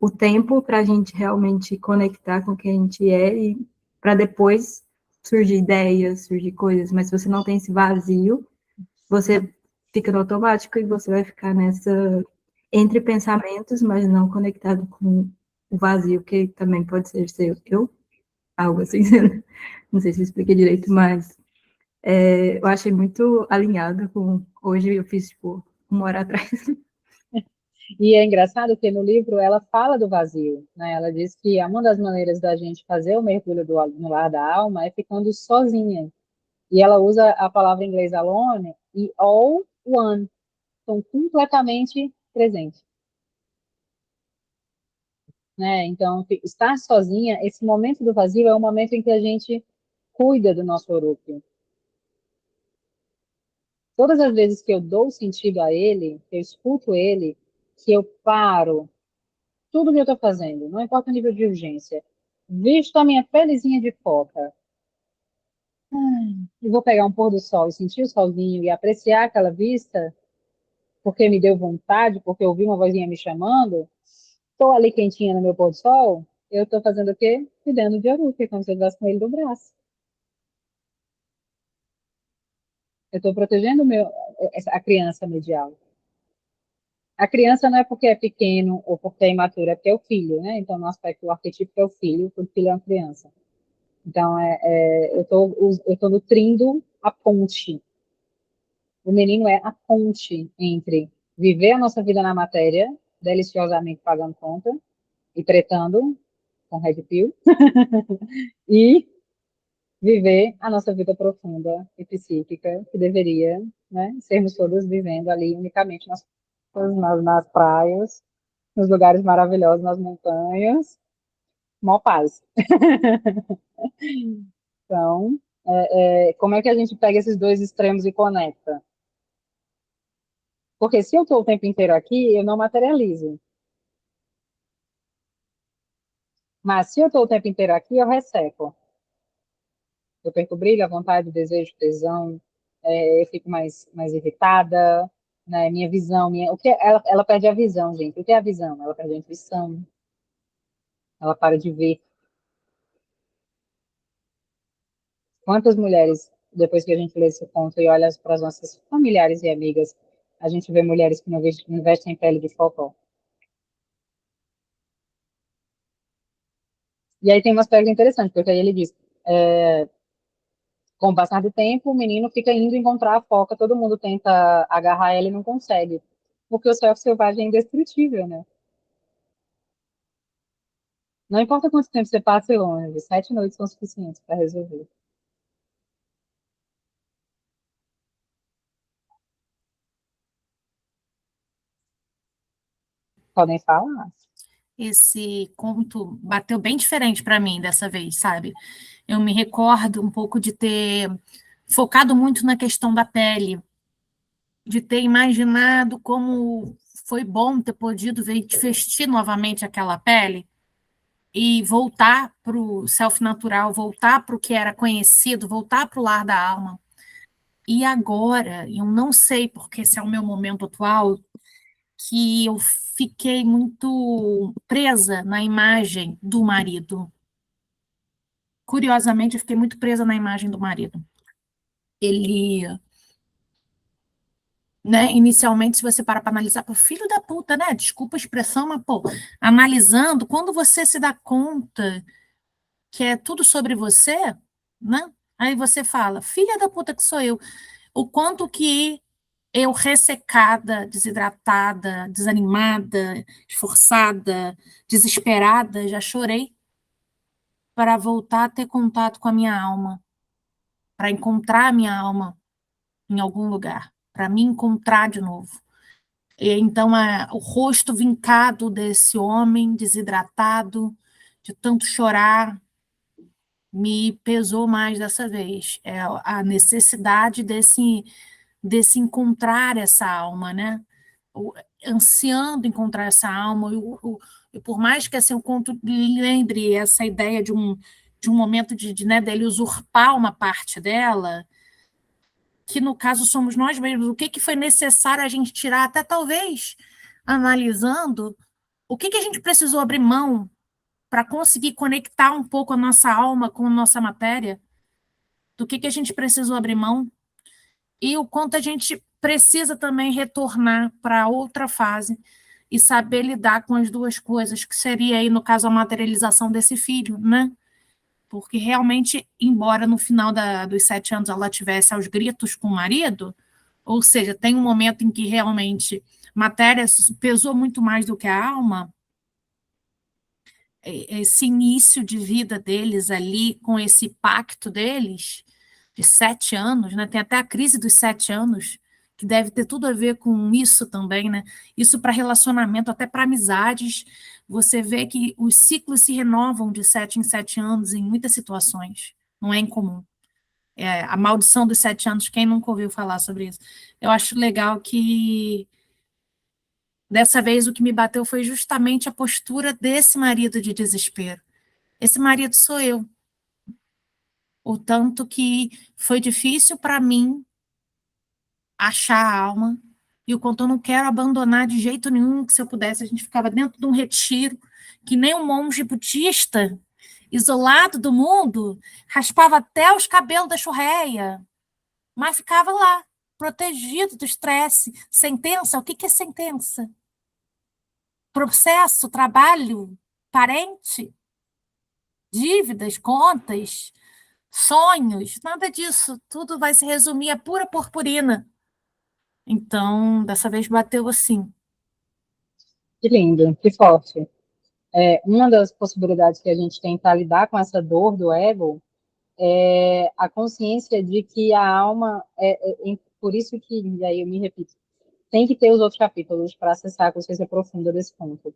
E: o tempo para a gente realmente conectar com o que a gente é e para depois surgir ideias, surgir coisas. Mas se você não tem esse vazio, você fica no automático e você vai ficar nessa entre pensamentos, mas não conectado com o vazio, que também pode ser eu, algo assim. Não sei se eu expliquei direito, mas eu achei muito alinhado com hoje eu fiz tipo 1 hora atrás.
A: E é engraçado que no livro ela fala do vazio, né? Ela diz que uma das maneiras da gente fazer o mergulho no lar da alma é ficando sozinha. E ela usa a palavra em inglês alone e all one, estão completamente presentes, né? Então, estar sozinha, esse momento do vazio é o momento em que a gente cuida do nosso orúkeo. Todas as vezes que eu dou sentido a ele, que eu escuto ele, que eu paro tudo que eu estou fazendo, não importa o nível de urgência, visto a minha pelezinha de foca, e vou pegar um pôr do sol e sentir o solzinho e apreciar aquela vista, porque me deu vontade, porque eu ouvi uma vozinha me chamando, estou ali quentinha no meu pôr do sol, eu estou fazendo o quê? Cuidando de Oruque, como se eu estivesse com ele no braço. Eu estou protegendo a criança medial. A criança não é porque é pequeno ou porque é imaturo, é porque é o filho, né? Então, no aspecto, o arquetipo é o filho, o filho é uma criança. Então, eu estou nutrindo a ponte. O menino é a ponte entre viver a nossa vida na matéria, deliciosamente pagando conta e tretando com Red Pill, e viver a nossa vida profunda e psíquica, que deveria, né, sermos todos vivendo ali unicamente nas praias, nos lugares maravilhosos, nas montanhas, mó paz. Então, como é que a gente pega esses dois extremos e conecta? Porque se eu estou o tempo inteiro aqui, eu não materializo. Mas se eu estou o tempo inteiro aqui, eu resseco. Eu perco o brilho, a vontade, o desejo, o tesão, eu fico mais irritada, né? Minha visão, ela perde a visão, gente. O que é a visão? Ela perde a intuição, ela para de ver. Quantas mulheres, depois que a gente lê esse conto e olha para as nossas familiares e amigas, a gente vê mulheres que não vestem pele de focó. E aí tem um aspecto interessante, porque aí ele diz, Com o passar do tempo, o menino fica indo encontrar a foca, todo mundo tenta agarrar ela e não consegue. Porque o self selvagem é indestrutível, né? Não importa quanto tempo você passe longe, 7 noites são suficientes para resolver. Podem falar.
C: Esse conto bateu bem diferente para mim dessa vez, sabe? Eu me recordo um pouco de ter focado muito na questão da pele, de ter imaginado como foi bom ter podido vestir novamente aquela pele e voltar para o self-natural, voltar para o que era conhecido, voltar para o lar da alma. E agora, eu não sei porque esse é o meu momento atual, que eu fiquei muito presa na imagem do marido. Curiosamente, eu fiquei muito presa na imagem do marido. Ele, né, inicialmente, se você parar para analisar, pô, filho da puta, né? Desculpa a expressão, mas, pô, analisando, quando você se dá conta que é tudo sobre você, né? Aí você fala, filha da puta que sou eu, o quanto que eu ressecada, desidratada, desanimada, esforçada, desesperada, já chorei para voltar a ter contato com a minha alma, para encontrar a minha alma em algum lugar, para me encontrar de novo. E então, o rosto vincado desse homem desidratado, de tanto chorar, me pesou mais dessa vez. É a necessidade desse encontrar essa alma, né? Ansiando encontrar essa alma, e por mais que assim, o conto lembre essa ideia de um momento né, dele usurpar uma parte dela, que no caso somos nós mesmos, o que foi necessário a gente tirar, até talvez analisando o que a gente precisou abrir mão para conseguir conectar um pouco a nossa alma com a nossa matéria, do que a gente precisou abrir mão, e o quanto a gente precisa também retornar para outra fase e saber lidar com as duas coisas, que seria aí, no caso, a materialização desse filho, né? Porque realmente, embora no final dos 7 anos ela tivesse aos gritos com o marido, ou seja, tem um momento em que realmente matéria pesou muito mais do que a alma, esse início de vida deles ali, com esse pacto deles, de 7 anos, né? Tem até a crise dos 7 anos, que deve ter tudo a ver com isso também, né? Isso para relacionamento, até para amizades. Você vê que os ciclos se renovam de 7 em 7 anos em muitas situações. Não é incomum. A maldição dos 7 anos, quem nunca ouviu falar sobre isso? Eu acho legal que dessa vez o que me bateu foi justamente a postura desse marido de desespero. Esse marido sou eu. O tanto que foi difícil para mim achar a alma, e o quanto eu não quero abandonar de jeito nenhum, que se eu pudesse, a gente ficava dentro de um retiro, que nem um monge budista, isolado do mundo, raspava até os cabelos da churreia, mas ficava lá, protegido do estresse. Sentença, o que é sentença? Processo, trabalho, parente, dívidas, contas, sonhos, nada disso. Tudo vai se resumir a pura purpurina. Então, dessa vez bateu assim.
A: Que lindo, que forte. Uma das possibilidades que a gente tem para lidar com essa dor do ego é a consciência de que a alma, por isso que, e aí eu me repito, tem que ter os outros capítulos para acessar a consciência profunda desse ponto.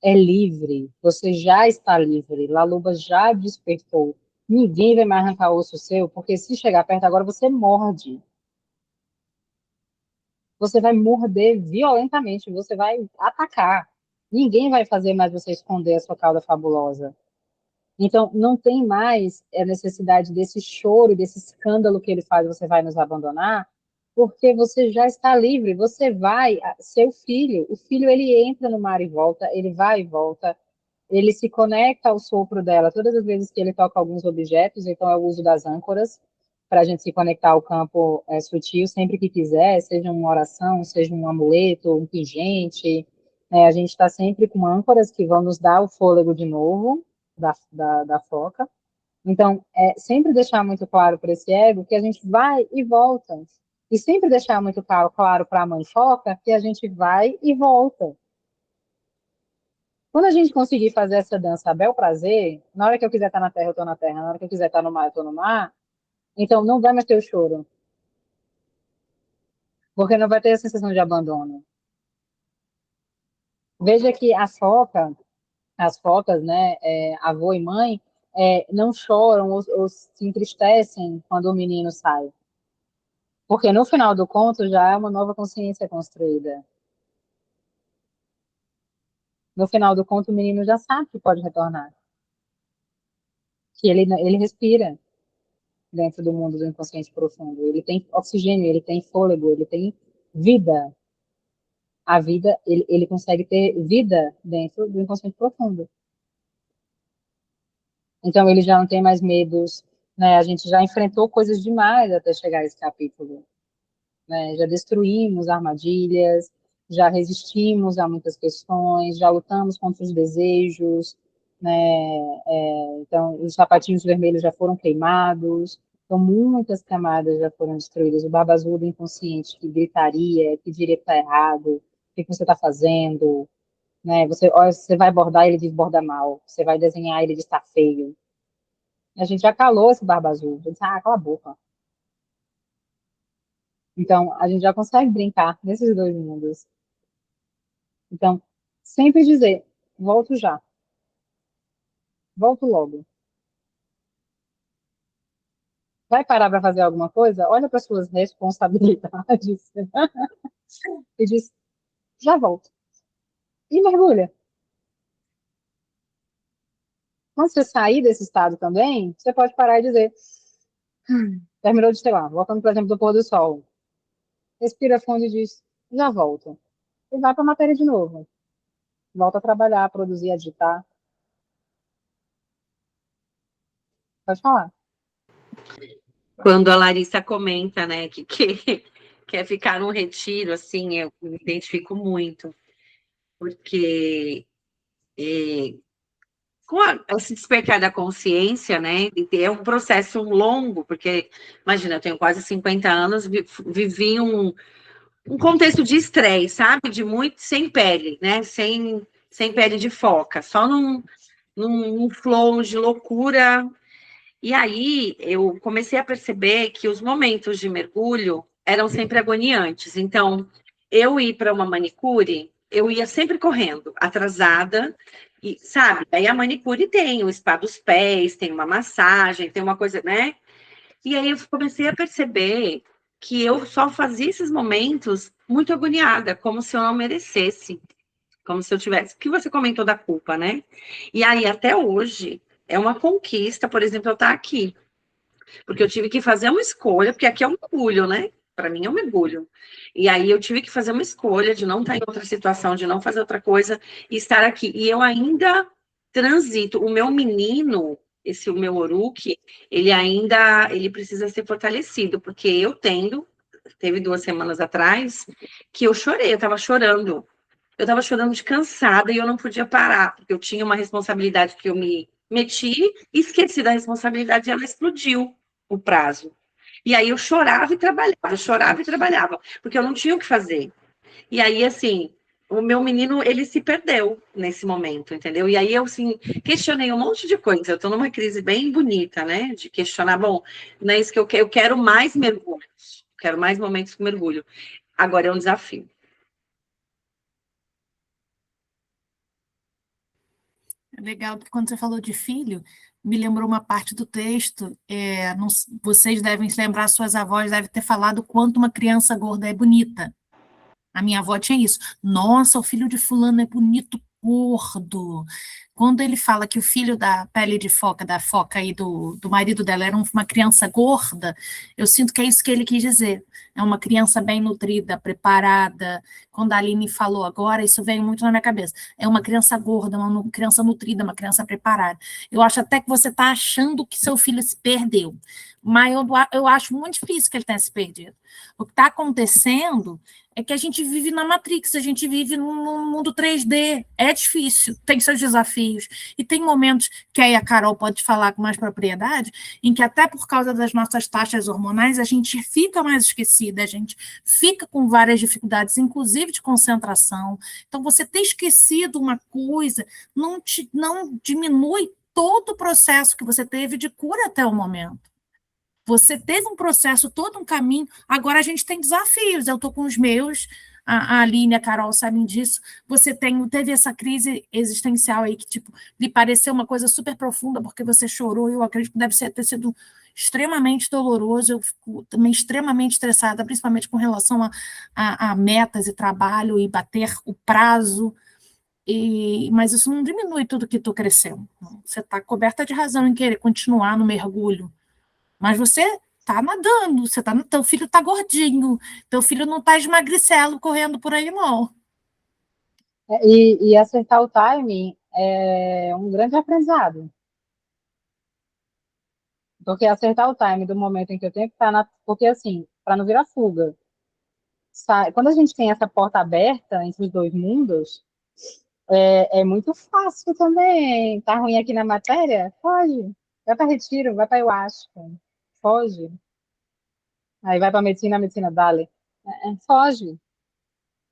A: É livre, você já está livre, Laluba já despertou. Ninguém vai mais arrancar osso seu, porque se chegar perto agora, você morde. Você vai morder violentamente, você vai atacar. Ninguém vai fazer mais você esconder a sua cauda fabulosa. Então, não tem mais a necessidade desse choro, desse escândalo que ele faz, você vai nos abandonar, porque você já está livre, você vai, seu filho, o filho ele entra no mar e volta, ele vai e volta, ele se conecta ao sopro dela todas as vezes que ele toca alguns objetos, então é o uso das âncoras, para a gente se conectar ao campo sutil sempre que quiser, seja uma oração, seja um amuleto, um pingente, a gente está sempre com âncoras que vão nos dar o fôlego de novo da foca, Então, sempre deixar muito claro para esse ego que a gente vai e volta. E sempre deixar muito claro para a mãe foca que a gente vai e volta. Quando a gente conseguir fazer essa dança a bel prazer, na hora que eu quiser estar na terra, eu estou na terra, na hora que eu quiser estar no mar, eu estou no mar, então não vai mais ter o choro. Porque não vai ter a sensação de abandono. Veja que as focas, né, avô e mãe, não choram ou se entristecem quando o menino sai. Porque no final do conto já é uma nova consciência construída. No final do conto o menino já sabe que pode retornar. Que ele respira dentro do mundo do inconsciente profundo. Ele tem oxigênio, ele tem fôlego, ele tem vida. A vida, ele consegue ter vida dentro do inconsciente profundo. Então ele já não tem mais medos, né? A gente já enfrentou coisas demais até chegar a esse capítulo, né? Já destruímos armadilhas, já resistimos a muitas questões, já lutamos contra os desejos, né? Então os sapatinhos vermelhos já foram queimados, então muitas camadas já foram destruídas. O Barba Azul do inconsciente que gritaria, que diria que está errado, o que você está fazendo, né? Você vai bordar, ele diz borda mal. Você vai desenhar, ele diz está feio. A gente já calou esse Barba Azul. A gente disse, cala a boca. Então, a gente já consegue brincar nesses dois mundos. Então, sempre dizer, volto já. Volto logo. Vai parar para fazer alguma coisa? Olha para suas responsabilidades e diz, já volto. E mergulha. Quando você sair desse estado também, você pode parar e dizer, terminou de, sei lá, voltando, por exemplo, do pôr do sol. Respira fundo e diz, já volto. E vai para a matéria de novo. Volta a trabalhar, a produzir, a digitar. Pode falar.
B: Quando a Larissa comenta, né, que quer ficar num retiro, assim, eu me identifico muito, porque com esse despertar da consciência, né, é um processo longo, porque, imagina, eu tenho quase 50 anos, vivi um contexto de estresse, sabe, de muito, sem pele, né, sem pele de foca, só num flow de loucura. E aí eu comecei a perceber que os momentos de mergulho eram sempre agoniantes. Então, eu ir para uma manicure, eu ia sempre correndo, atrasada, e sabe? Aí a manicure tem o spa dos pés, tem uma massagem, tem uma coisa, né? E aí eu comecei a perceber que eu só fazia esses momentos muito agoniada, como se eu não merecesse, como se eu tivesse. O que você comentou da culpa, né? E aí até hoje é uma conquista, por exemplo, eu estar aqui. Porque eu tive que fazer uma escolha, porque aqui é um mergulho, né? Para mim é um mergulho. E aí eu tive que fazer uma escolha de não estar em outra situação, de não fazer outra coisa e estar aqui. E eu ainda transito. O meu menino, o meu Oruque, ele precisa ser fortalecido, porque teve 2 semanas atrás, que eu chorei, eu estava chorando. Eu estava chorando de cansada e eu não podia parar, porque eu tinha uma responsabilidade que eu me meti, esqueci da responsabilidade e ela explodiu o prazo. E aí eu chorava e trabalhava, porque eu não tinha o que fazer. E aí, assim, o meu menino, ele se perdeu nesse momento, entendeu? E aí eu, assim, questionei um monte de coisas. Eu tô numa crise bem bonita, né? De questionar, bom, não é isso que eu quero mais mergulhos. Quero mais momentos com mergulho. Agora é um desafio.
C: É legal que quando você falou de filho, me lembrou uma parte do texto. Vocês devem se lembrar, suas avós devem ter falado o quanto uma criança gorda é bonita. A minha avó tinha isso. Nossa, o filho de fulano é bonito, gordo. Quando ele fala que o filho da pele de foca, da foca e do marido dela era uma criança gorda, eu sinto que é isso que ele quis dizer. É uma criança bem nutrida, preparada. Quando a Aline falou agora, isso veio muito na minha cabeça. É uma criança gorda, uma criança nutrida, uma criança preparada. Eu acho até que você está achando que seu filho se perdeu. Mas eu acho muito difícil que ele tenha se perdido. O que está acontecendo é que a gente vive na Matrix, a gente vive num mundo 3D. É difícil, tem seus desafios. desafios, e tem momentos que aí a Carol pode falar com mais propriedade, em que até por causa das nossas taxas hormonais, a gente fica mais esquecida, a gente fica com várias dificuldades, inclusive de concentração. Então, você ter esquecido uma coisa não diminui todo o processo que você teve de cura até o momento. Você teve um processo, todo um caminho, agora a gente tem desafios, eu estou com os meus, a Aline e a Carol sabem disso, você teve essa crise existencial aí que, tipo, lhe pareceu uma coisa super profunda porque você chorou, e eu acredito que deve ter sido extremamente doloroso, eu fico também extremamente estressada, principalmente com relação a metas e trabalho e bater o prazo, mas isso não diminui tudo que tu cresceu. Você está coberta de razão em querer continuar no mergulho, mas você tá nadando, teu filho tá gordinho, teu filho não tá esmagricelo correndo por aí, não.
A: E acertar o timing é um grande aprendizado. Porque acertar o timing do momento em que eu tenho que estar Porque, assim, para não virar fuga. Quando a gente tem essa porta aberta entre os dois mundos, é muito fácil também. Tá ruim aqui na matéria? Foge. Vai para retiro, vai para ayahuasca. Foge. Aí vai para a medicina dale. Foge.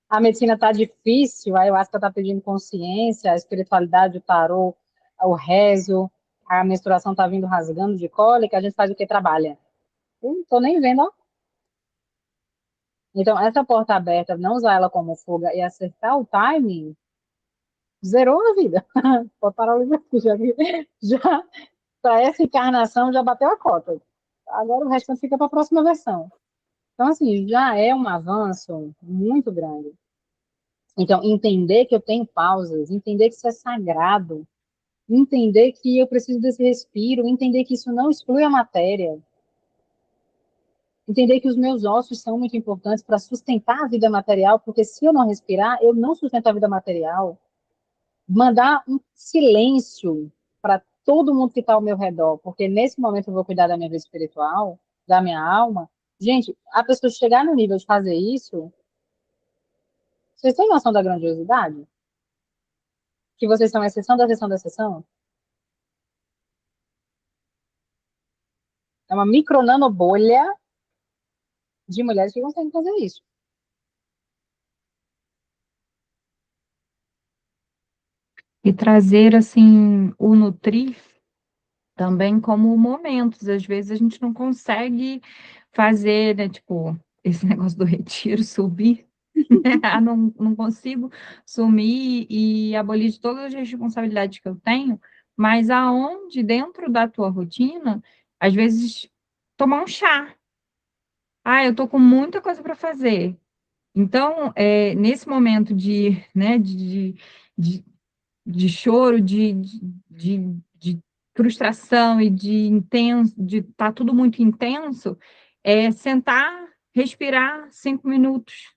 A: A medicina tá difícil, a ayahuasca tá pedindo consciência, a espiritualidade, o tarô, o rezo, a menstruação tá vindo rasgando de cólica, a gente faz o que? Trabalha. Eu não tô nem vendo, ó. Então, essa porta aberta, não usar ela como fuga e acertar o timing, zerou a vida. Pode parar o livro aqui, já para essa encarnação já bateu a cota. Agora o resto fica para a próxima versão. Então, assim, já é um avanço muito grande. Então, entender que eu tenho pausas, entender que isso é sagrado, entender que eu preciso desse respiro, entender que isso não exclui a matéria, entender que os meus ossos são muito importantes para sustentar a vida material, porque se eu não respirar, eu não sustento a vida material. Mandar um silêncio para todo mundo que está ao meu redor, porque nesse momento eu vou cuidar da minha vida espiritual, da minha alma. Gente, a pessoa chegar no nível de fazer isso, vocês têm noção da grandiosidade? Que vocês são a exceção da exceção da exceção? É uma micro nano bolha de mulheres que conseguem fazer isso.
F: E trazer, assim, o nutrir também como momentos. Às vezes a gente não consegue fazer, né, tipo, esse negócio do retiro, subir, né? Não consigo sumir e abolir de todas as responsabilidades que eu tenho, mas aonde, dentro da tua rotina, às vezes, tomar um chá. Ah, eu tô com muita coisa para fazer. Então, nesse momento né, de, de choro, de frustração e de intenso, de estar tudo muito intenso, sentar, respirar 5 minutos,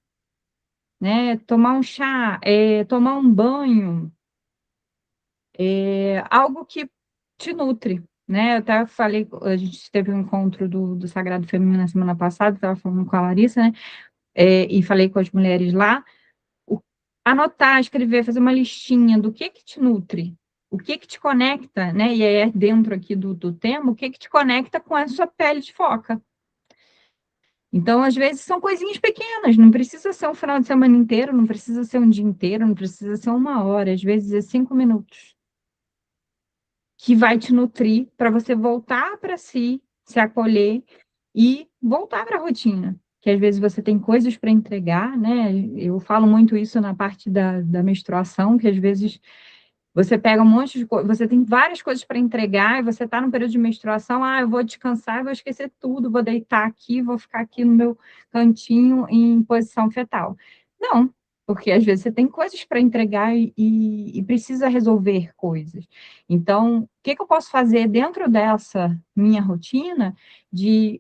F: né? Tomar um chá, tomar um banho, algo que te nutre, né? Eu até falei, a gente teve um encontro do Sagrado Feminino na semana passada, estava falando com a Larissa, né? E falei com as mulheres lá, anotar, escrever, fazer uma listinha do que te nutre, o que te conecta, né? E aí é dentro aqui do tema, o que te conecta com a sua pele de foca. Então, às vezes, são coisinhas pequenas, não precisa ser um final de semana inteiro, não precisa ser um dia inteiro, não precisa ser 1 hora, às vezes é 5 minutos, que vai te nutrir para você voltar para si, se acolher e voltar para a rotina. Que às vezes você tem coisas para entregar, né? Eu falo muito isso na parte da menstruação, que às vezes você pega um monte de coisa, você tem várias coisas para entregar, e você está no período de menstruação, eu vou descansar, vou esquecer tudo, vou deitar aqui, vou ficar aqui no meu cantinho em posição fetal. Não, porque às vezes você tem coisas para entregar e precisa resolver coisas. Então, o que eu posso fazer dentro dessa minha rotina de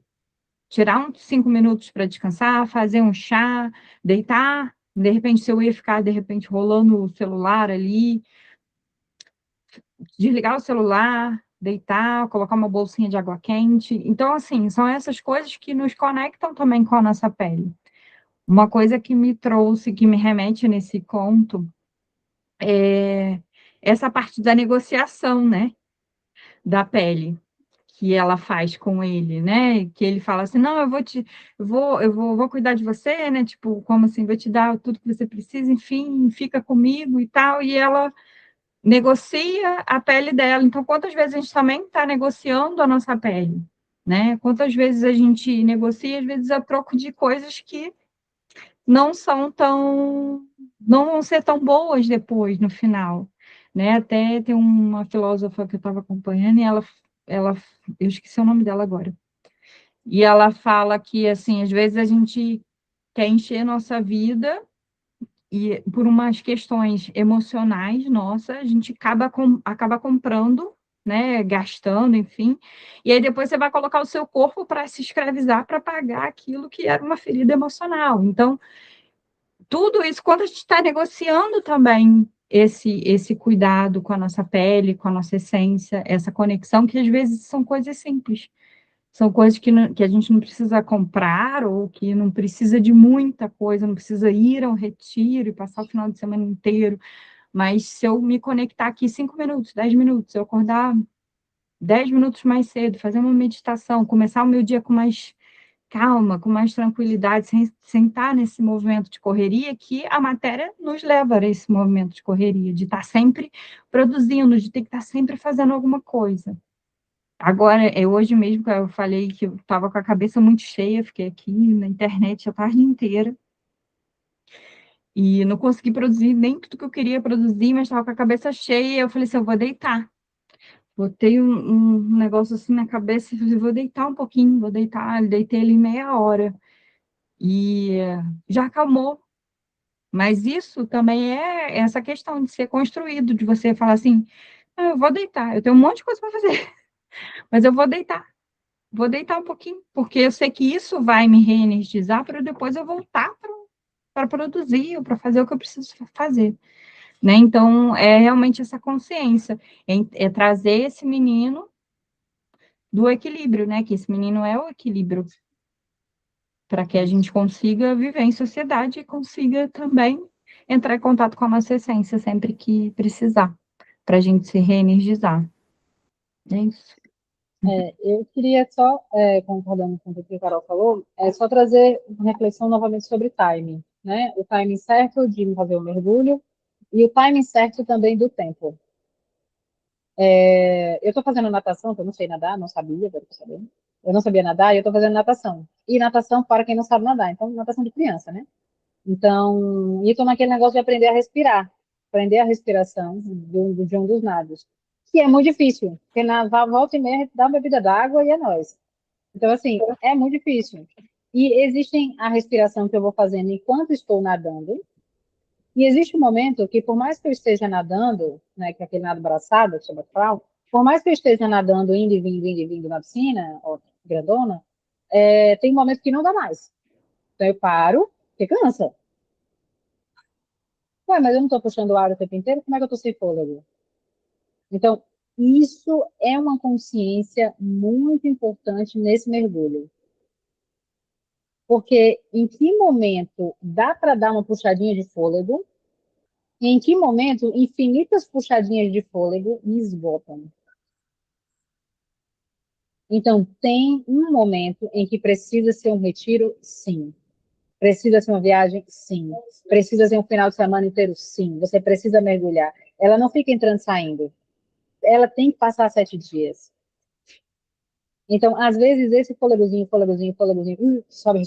F: tirar uns 5 minutos para descansar, fazer um chá, deitar, de repente, se eu ia ficar, de repente, rolando o celular ali, desligar o celular, deitar, colocar uma bolsinha de água quente. Então, assim, são essas coisas que nos conectam também com a nossa pele. Uma coisa que me trouxe, que me remete nesse conto, essa parte da negociação, né, da pele, que ela faz com ele, né? Que ele fala assim, não, vou cuidar de você, né? Tipo, como assim, vou te dar tudo que você precisa, enfim, fica comigo e tal, e ela negocia a pele dela. Então, quantas vezes a gente também está negociando a nossa pele, né? Quantas vezes a gente negocia, às vezes a troco de coisas que não são tão, não vão ser tão boas depois, no final, né? Até tem uma filósofa que eu estava acompanhando e ela, eu esqueci o nome dela agora, e ela fala que, assim, às vezes a gente quer encher nossa vida e por umas questões emocionais, nossa, a gente acaba comprando, né, gastando, enfim, e aí depois você vai colocar o seu corpo para se escravizar, para pagar aquilo que era uma ferida emocional. Então, tudo isso, quando a gente está negociando também esse cuidado com a nossa pele, com a nossa essência, essa conexão, que às vezes são coisas simples, são coisas que a gente não precisa comprar, ou que não precisa de muita coisa, não precisa ir a um retiro e passar o final de semana inteiro, mas se eu me conectar aqui 5 minutos, 10 minutos, se eu acordar 10 minutos mais cedo, fazer uma meditação, começar o meu dia com mais calma, com mais tranquilidade, sem estar nesse movimento de correria, que a matéria nos leva a esse movimento de correria, de estar sempre produzindo, de ter que estar sempre fazendo alguma coisa. Agora, hoje mesmo que eu falei que eu estava com a cabeça muito cheia, fiquei aqui na internet a tarde inteira, e não consegui produzir nem tudo que eu queria produzir, mas estava com a cabeça cheia, e eu falei assim, eu vou deitar. Botei um negócio assim na cabeça e falei, vou deitar um pouquinho, vou deitar, deitei ali meia hora. E já acalmou. Mas isso também é essa questão de ser construído, de você falar assim, "Ah, eu vou deitar, eu tenho um monte de coisa para fazer, mas eu vou deitar um pouquinho, porque eu sei que isso vai me reenergizar para depois eu voltar para produzir, ou para fazer o que eu preciso fazer, né? Então, é realmente essa consciência, é trazer esse menino do equilíbrio, né? Que esse menino é o equilíbrio, para que a gente consiga viver em sociedade e consiga também entrar em contato com a nossa essência sempre que precisar, para a gente se reenergizar. É isso.
A: Eu queria só, concordando com o que a Carol falou, só trazer uma reflexão novamente sobre timing, né? O timing certo de fazer o mergulho e o timing certo também do tempo. Eu estou fazendo natação, que eu não sei nadar, não sabia, agora estou sabendo. Eu não sabia nadar e eu estou fazendo natação. E natação, para quem não sabe nadar, então natação de criança, né? Então, e estou naquele negócio de aprender a respirar, aprender a respiração de um dos nados, que é muito difícil, porque na volta e meia dá uma bebida d'água e é nóis. Então, assim, é muito difícil. E existem a respiração que eu vou fazendo enquanto estou nadando, e existe um momento que, por mais que eu esteja nadando, né, que é aquele nado braçado, que chama crawl, por mais que eu esteja nadando, indo e vindo na piscina, ó, grandona, tem um momento que não dá mais. Então eu paro, porque cansa. Ué, mas eu não estou puxando o ar o tempo inteiro, como é que eu estou sem fôlego? Então, isso é uma consciência muito importante nesse mergulho. Porque em que momento dá para dar uma puxadinha de fôlego e em que momento infinitas puxadinhas de fôlego me esgotam. Então, tem um momento em que precisa ser um retiro? Sim. Precisa ser uma viagem? Sim. Precisa ser um final de semana inteiro? Sim. Você precisa mergulhar. Ela não fica entrando e saindo. Ela tem que passar 7 dias. Então, às vezes, esse fôlegozinho, sobe,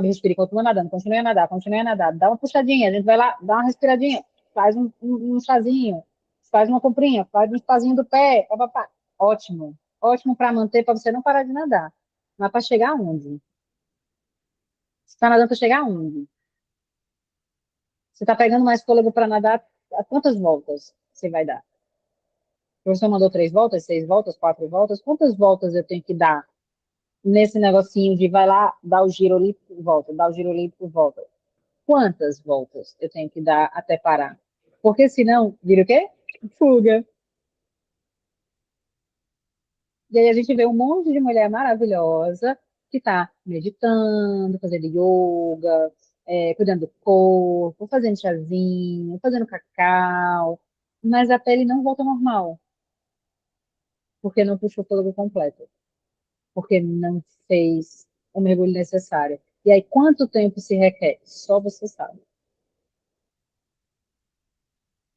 A: respira, continua nadando, continua a nadar, dá uma puxadinha, a gente vai lá, dá uma respiradinha, faz um chazinho, faz uma comprinha, faz um espazinho do pé, papapá. Ótimo, ótimo para manter, para você não parar de nadar. Mas para chegar aonde? Você está nadando para chegar aonde? Você está pegando mais fôlego para nadar, a quantas voltas você vai dar? O professor mandou 3 voltas, 6 voltas, 4 voltas, quantas voltas eu tenho que dar nesse negocinho de vai lá, dá o giro olímpico, volta, dá o giro olímpico, volta? Quantas voltas eu tenho que dar até parar? Porque senão, vira o quê? Fuga. E aí a gente vê um monte de mulher maravilhosa que está meditando, fazendo yoga, cuidando do corpo, fazendo chazinho, fazendo cacau, mas a pele não volta ao normal, porque não puxou o fôlego completo, porque não fez o mergulho necessário. E aí, quanto tempo se requer? Só você sabe.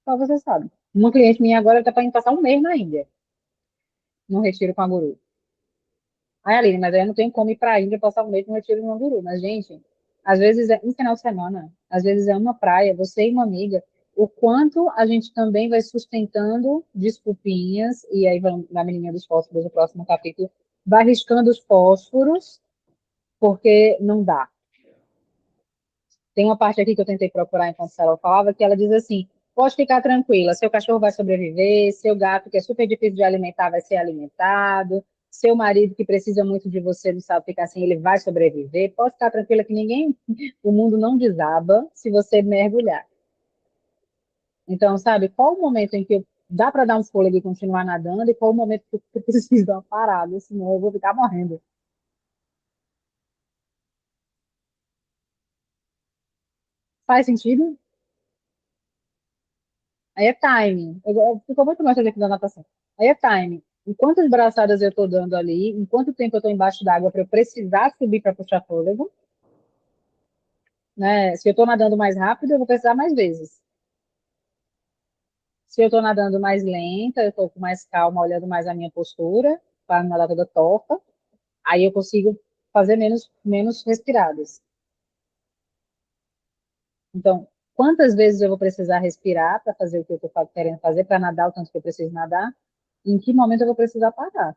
A: Só você sabe. Uma cliente minha agora está para passar um mês na Índia, no retiro com a guru. Aí, Aline, mas aí eu não tenho como ir para a Índia passar um mês no retiro com a guru. Mas, gente, às vezes é um final de semana, às vezes é uma praia, você e uma amiga. O quanto a gente também vai sustentando desculpinhas, e aí vamos na menininha dos fósforos, no próximo capítulo, vai riscando os fósforos, porque não dá. Tem uma parte aqui que eu tentei procurar enquanto a Sarah falava, que ela diz assim, pode ficar tranquila, seu cachorro vai sobreviver, seu gato, que é super difícil de alimentar, vai ser alimentado, seu marido, que precisa muito de você, não sabe ficar assim, ele vai sobreviver, pode ficar tranquila que ninguém, o mundo não desaba se você mergulhar. Então, sabe, qual o momento em que dá para dar um fôlego e continuar nadando, e qual o momento que eu preciso dar uma parada, senão eu vou ficar morrendo. Faz sentido? Aí é timing. Ficou muito mais aqui da natação. Aí é timing. Em quantas braçadas eu estou dando ali, em quanto tempo eu estou embaixo d'água para eu precisar subir para puxar fôlego, né? Se eu estou nadando mais rápido, eu vou precisar mais vezes. Se eu estou nadando mais lenta, eu estou com mais calma, olhando mais a minha postura, para não nadar toda torta, aí eu consigo fazer menos respiradas. Então, quantas vezes eu vou precisar respirar para fazer o que eu estou querendo fazer, para nadar o tanto que eu preciso nadar? Em que momento eu vou precisar parar?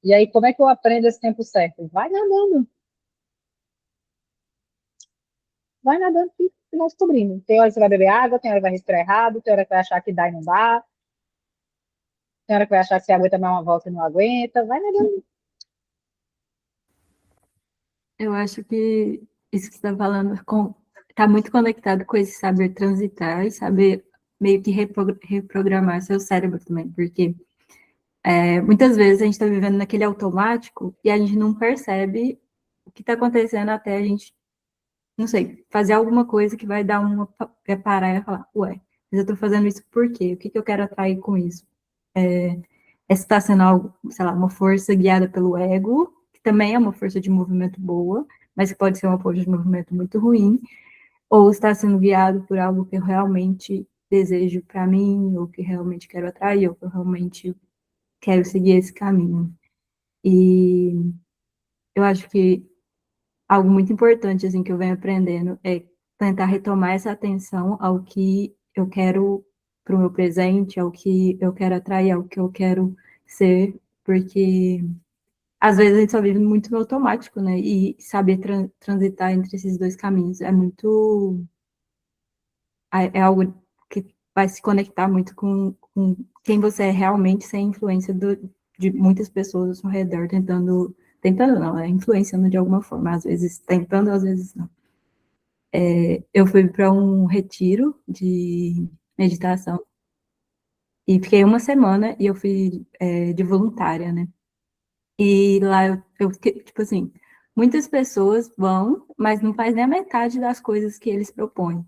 A: E aí, como é que eu aprendo esse tempo certo? Vai nadando e vai descobrindo. Tem hora que você vai beber água, tem hora que vai respirar errado, tem hora que vai achar que dá e não dá, tem hora que vai achar que você aguenta mais uma volta e não aguenta, vai nadando.
E: Eu acho que isso que você está falando está muito conectado com esse saber transitar e saber meio que reprogramar seu cérebro também, porque muitas vezes a gente está vivendo naquele automático e a gente não percebe o que está acontecendo até a gente, não sei, fazer alguma coisa que vai dar uma parar e falar, ué, mas eu estou fazendo isso por quê? O que que eu quero atrair com isso? Essa está sendo algo, sei lá, uma força guiada pelo ego, que também é uma força de movimento boa, mas que pode ser uma força de movimento muito ruim, ou está sendo guiado por algo que eu realmente desejo para mim, ou que realmente quero atrair, ou que eu realmente quero seguir esse caminho. E eu acho que algo muito importante assim que eu venho aprendendo é tentar retomar essa atenção ao que eu quero para o meu presente, ao que eu quero atrair, ao que eu quero ser, porque às vezes a gente só vive muito no automático, né? E saber transitar entre esses dois caminhos é algo que vai se conectar muito com quem você é realmente, sem influência de muitas pessoas ao seu redor, tentando não, influenciando de alguma forma, às vezes tentando, às vezes não. Eu fui para um retiro de meditação e fiquei uma semana e eu fui de voluntária, né? E lá eu fiquei, tipo assim, muitas pessoas vão, mas não faz nem a metade das coisas que eles propõem.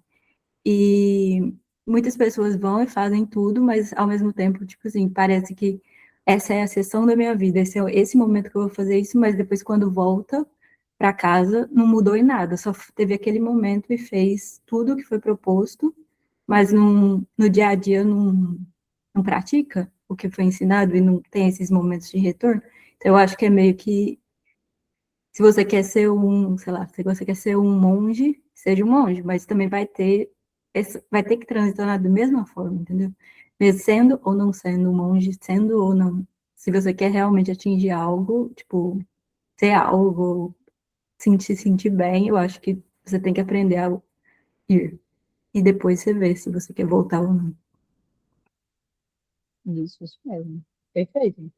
E: E muitas pessoas vão e fazem tudo, mas ao mesmo tempo, tipo assim, parece que essa é a sessão da minha vida, esse é esse momento que eu vou fazer isso, mas depois quando volta para casa, não mudou em nada, só teve aquele momento e fez tudo o que foi proposto, mas no dia a dia não pratica o que foi ensinado e não tem esses momentos de retorno. Então, eu acho que é meio que se você quer ser sei lá, se você quer ser um monge, seja um monge, mas também vai ter que transitar da mesma forma, entendeu? Mesmo sendo ou não sendo um monge, sendo ou não. Se você quer realmente atingir algo, tipo, ser algo, sentir bem, eu acho que você tem que aprender a ir. E depois você vê se você quer voltar ou não.
A: Isso mesmo. Perfeito.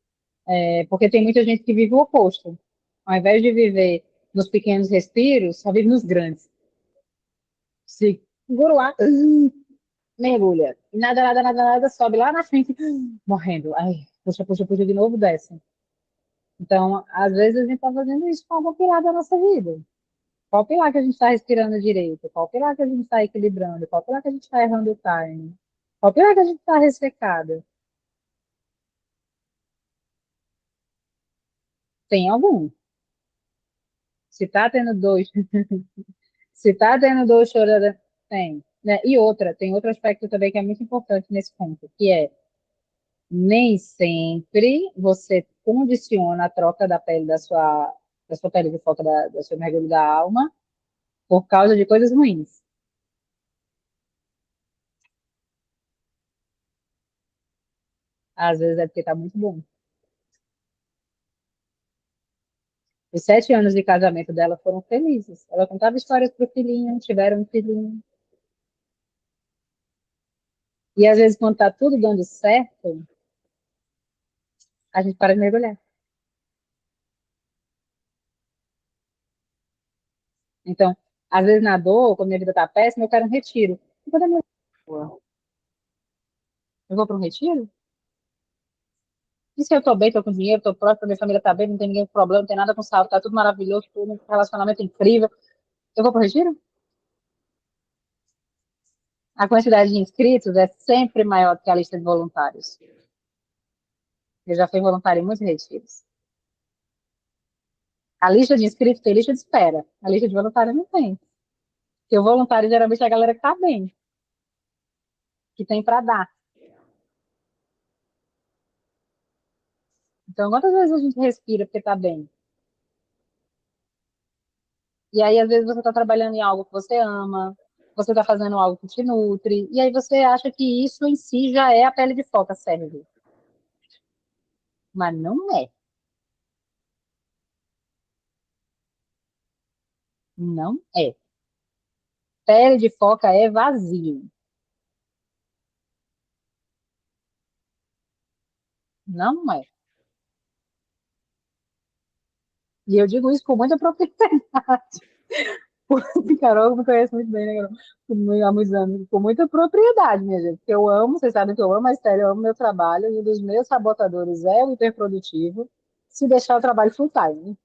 A: Porque tem muita gente que vive o oposto. Ao invés de viver nos pequenos respiros, só vive nos grandes. Se segura lá, mergulha. E nada, sobe lá na frente, morrendo. Ai, puxa de novo, desce. Então, às vezes a gente está fazendo isso com alguma pilar da nossa vida. Qual pilar que a gente está respirando direito? Qual pilar que a gente está equilibrando? Qual pilar que a gente está errando o time? Qual pilar que a gente está ressecada? Tem algum. Se tá tendo dois, se tá tendo dor chorando, tem. Né? E outra, tem outro aspecto também que é muito importante nesse ponto, que é nem sempre você condiciona a troca da sua pele de foca, da seu mergulho da alma, por causa de coisas ruins. Às vezes é porque tá muito bom. Os 7 anos de casamento dela foram felizes. Ela contava histórias pro filhinho, tiveram um filhinho. E às vezes, quando tá tudo dando certo, a gente para de mergulhar. Então, às vezes na dor, quando minha vida tá péssima, eu quero um retiro. E quando a minha vida tá boa, eu vou para um retiro? E se eu tô bem, tô com dinheiro, tô próximo, minha família tá bem, não tem ninguém com problema, não tem nada com saúde, tá tudo maravilhoso, tudo um relacionamento incrível, eu vou para o retiro? A quantidade de inscritos é sempre maior do que a lista de voluntários. Eu já fui voluntário em muitos retiros. A lista de inscritos tem lista de espera. A lista de voluntário não tem. Porque o voluntário geralmente é a galera que tá bem, que tem para dar. Então, quantas vezes a gente respira porque tá bem? E aí, às vezes, você está trabalhando em algo que você ama, você está fazendo algo que te nutre, e aí você acha que isso em si já é a pele de foca, serve. Mas não é. Não é. Pele de foca é vazio. Não é. E eu digo isso com muita propriedade. Porque Carol me conhece muito bem, né, Carol? Há muitos anos, com muita propriedade, minha gente. Porque eu amo, vocês sabem que eu amo a Estéreo, eu amo meu trabalho, e um dos meus sabotadores é o hiperprodutivo, se deixar o trabalho full time.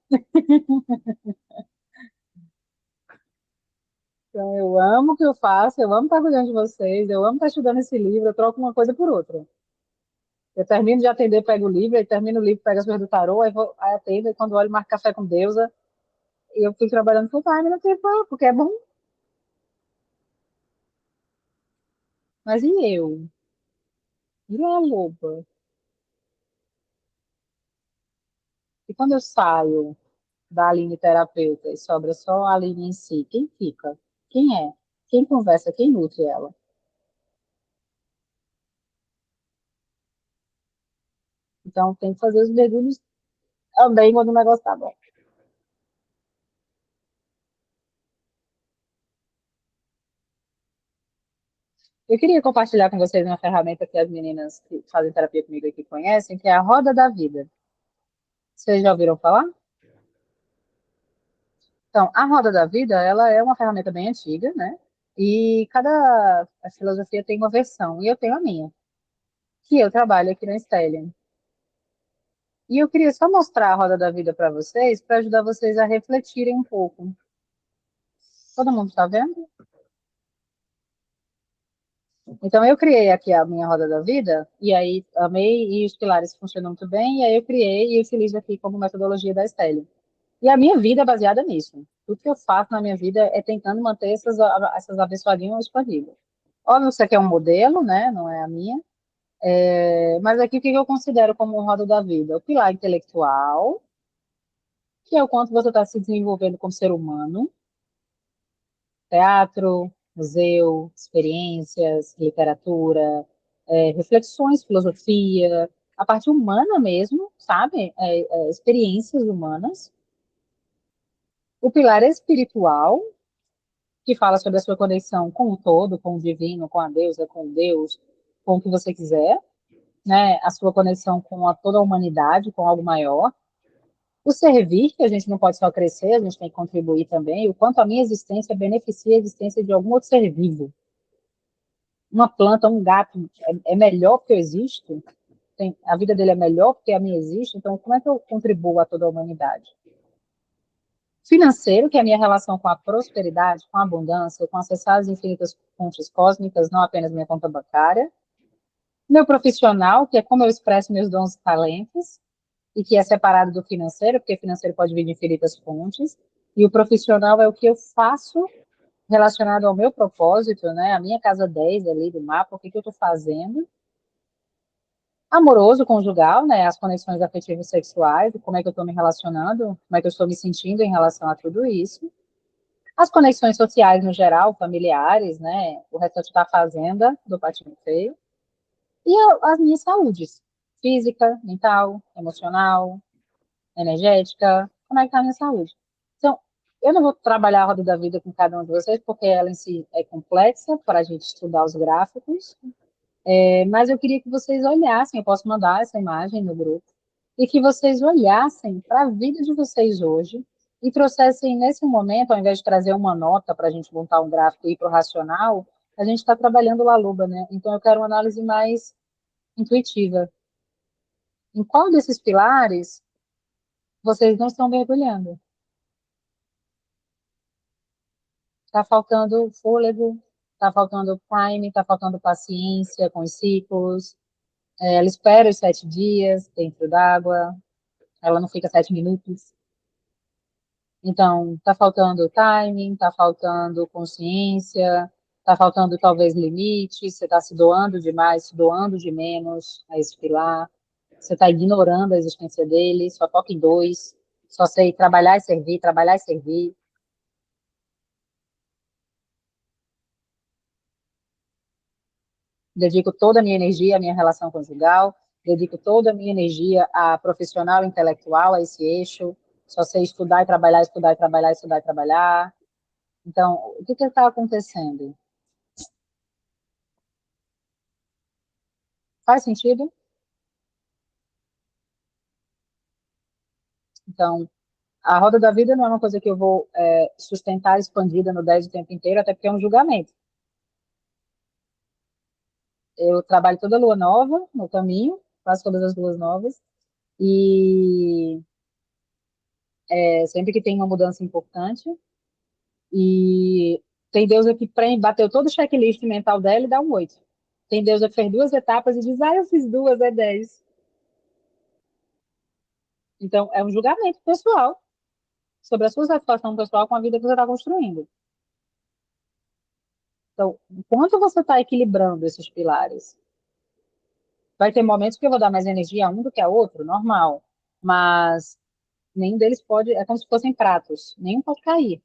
A: Então, eu amo o que eu faço, eu amo estar cuidando de vocês, eu amo estar estudando esse livro, eu troco uma coisa por outra. Eu termino de atender, pego o livro, aí termino o livro, pego as coisas do tarô, aí atendo, e quando olho, marco café com deusa, e eu fico trabalhando full time no tempo, porque é bom. Mas e eu? E a loba? E quando eu saio da Aline terapeuta e sobra só a Aline em si, quem fica? Quem é? Quem conversa? Quem nutre ela? Então tem que fazer os mergulhos também quando o negócio tá bom. Eu queria compartilhar com vocês uma ferramenta que as meninas que fazem terapia comigo aqui conhecem, que é a Roda da Vida. Vocês já ouviram falar? Então, a Roda da Vida, ela é uma ferramenta bem antiga, né? E cada a filosofia tem uma versão, e eu tenho a minha, que eu trabalho aqui na Stellium. E eu queria só mostrar a Roda da Vida para vocês, para ajudar vocês a refletirem um pouco. Todo mundo está vendo? Então, eu criei aqui a minha Roda da Vida, e aí amei, e os pilares funcionam muito bem, e aí eu criei e utilizo aqui como metodologia da Stellium. E a minha vida é baseada nisso. Tudo que eu faço na minha vida é tentando manter essas abençoadinhas expandidas. Óbvio que isso aqui é um modelo, né? Não é a minha. Mas aqui o que eu considero como um roda da vida? O pilar intelectual, que é o quanto você está se desenvolvendo como ser humano. Teatro, museu, experiências, literatura, reflexões, filosofia, a parte humana mesmo, sabe? Experiências humanas. O pilar espiritual, que fala sobre a sua conexão com o todo, com o divino, com a deusa, com Deus, com o que você quiser, né? A sua conexão com toda a humanidade, com algo maior. O servir, que a gente não pode só crescer, a gente tem que contribuir também, o quanto a minha existência beneficia a existência de algum outro ser vivo. Uma planta, um gato, é melhor porque eu existo? A vida dele é melhor porque a minha existe? Então, como é que eu contribuo a toda a humanidade? Financeiro, que é a minha relação com a prosperidade, com a abundância, com acessar as infinitas fontes cósmicas, não apenas minha conta bancária. Meu profissional, que é como eu expresso meus dons e talentos, e que é separado do financeiro, porque financeiro pode vir de infinitas fontes. E o profissional é o que eu faço relacionado ao meu propósito, né? A minha casa 10 ali do mapa, o que eu estou fazendo. Amoroso, conjugal, né? As conexões afetivas sexuais, como é que eu estou me relacionando, como é que eu estou me sentindo em relação a tudo isso. As conexões sociais no geral, familiares, né? O restante da fazenda, do patinho feio. E as minhas saúdes, física, mental, emocional, energética, como é que está a minha saúde. Então, eu não vou trabalhar a roda da vida com cada um de vocês, porque ela em si é complexa para a gente estudar os gráficos, mas eu queria que vocês olhassem, eu posso mandar essa imagem no grupo, e que vocês olhassem para a vida de vocês hoje e trouxessem nesse momento, ao invés de trazer uma nota para a gente montar um gráfico e ir para o racional, a gente está trabalhando Laluba, né? Então eu quero uma análise mais intuitiva. Em qual desses pilares vocês não estão mergulhando? Está faltando fôlego, está faltando time, está faltando paciência com os ciclos. Ela espera os 7 dias dentro d'água, ela não fica 7 minutos. Então, está faltando timing, está faltando consciência, está faltando talvez limite, você está se doando demais, se doando de menos a esse pilar, você está ignorando a existência dele, só foca em 2, só sei trabalhar e servir, trabalhar e servir. Dedico toda a minha energia à minha relação conjugal, dedico toda a minha energia a profissional intelectual, a esse eixo, só sei estudar e trabalhar, estudar e trabalhar, estudar e trabalhar. Então, o que está acontecendo? Faz sentido? Então, a roda da vida não é uma coisa que eu vou sustentar expandida no 10 o tempo inteiro, até porque é um julgamento. Eu trabalho toda lua nova no caminho, faço todas as luas novas, e sempre que tem uma mudança importante, e tem deusa que bateu todo o checklist mental dela e dá um 8. Tem deusa que fez 2 etapas e diz, eu fiz 2, é 10. Então, é um julgamento pessoal sobre a sua satisfação pessoal com a vida que você está construindo. Então, enquanto você está equilibrando esses pilares, vai ter momentos que eu vou dar mais energia a um do que a outro, normal. Mas nenhum deles pode, é como se fossem pratos, nenhum pode cair.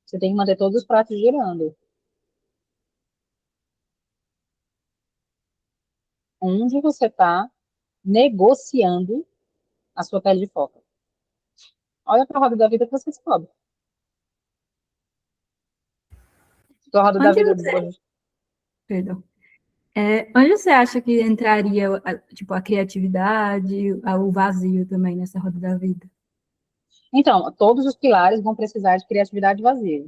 A: Você tem que manter todos os pratos girando. Onde você está negociando a sua pele de foca. Olha para a roda da vida que você descobre. Sua roda da
E: Onde
A: vida
E: você... Perdão. Onde você acha que entraria tipo, a criatividade, o vazio também nessa roda da vida?
A: Então, todos os pilares vão precisar de criatividade vazia.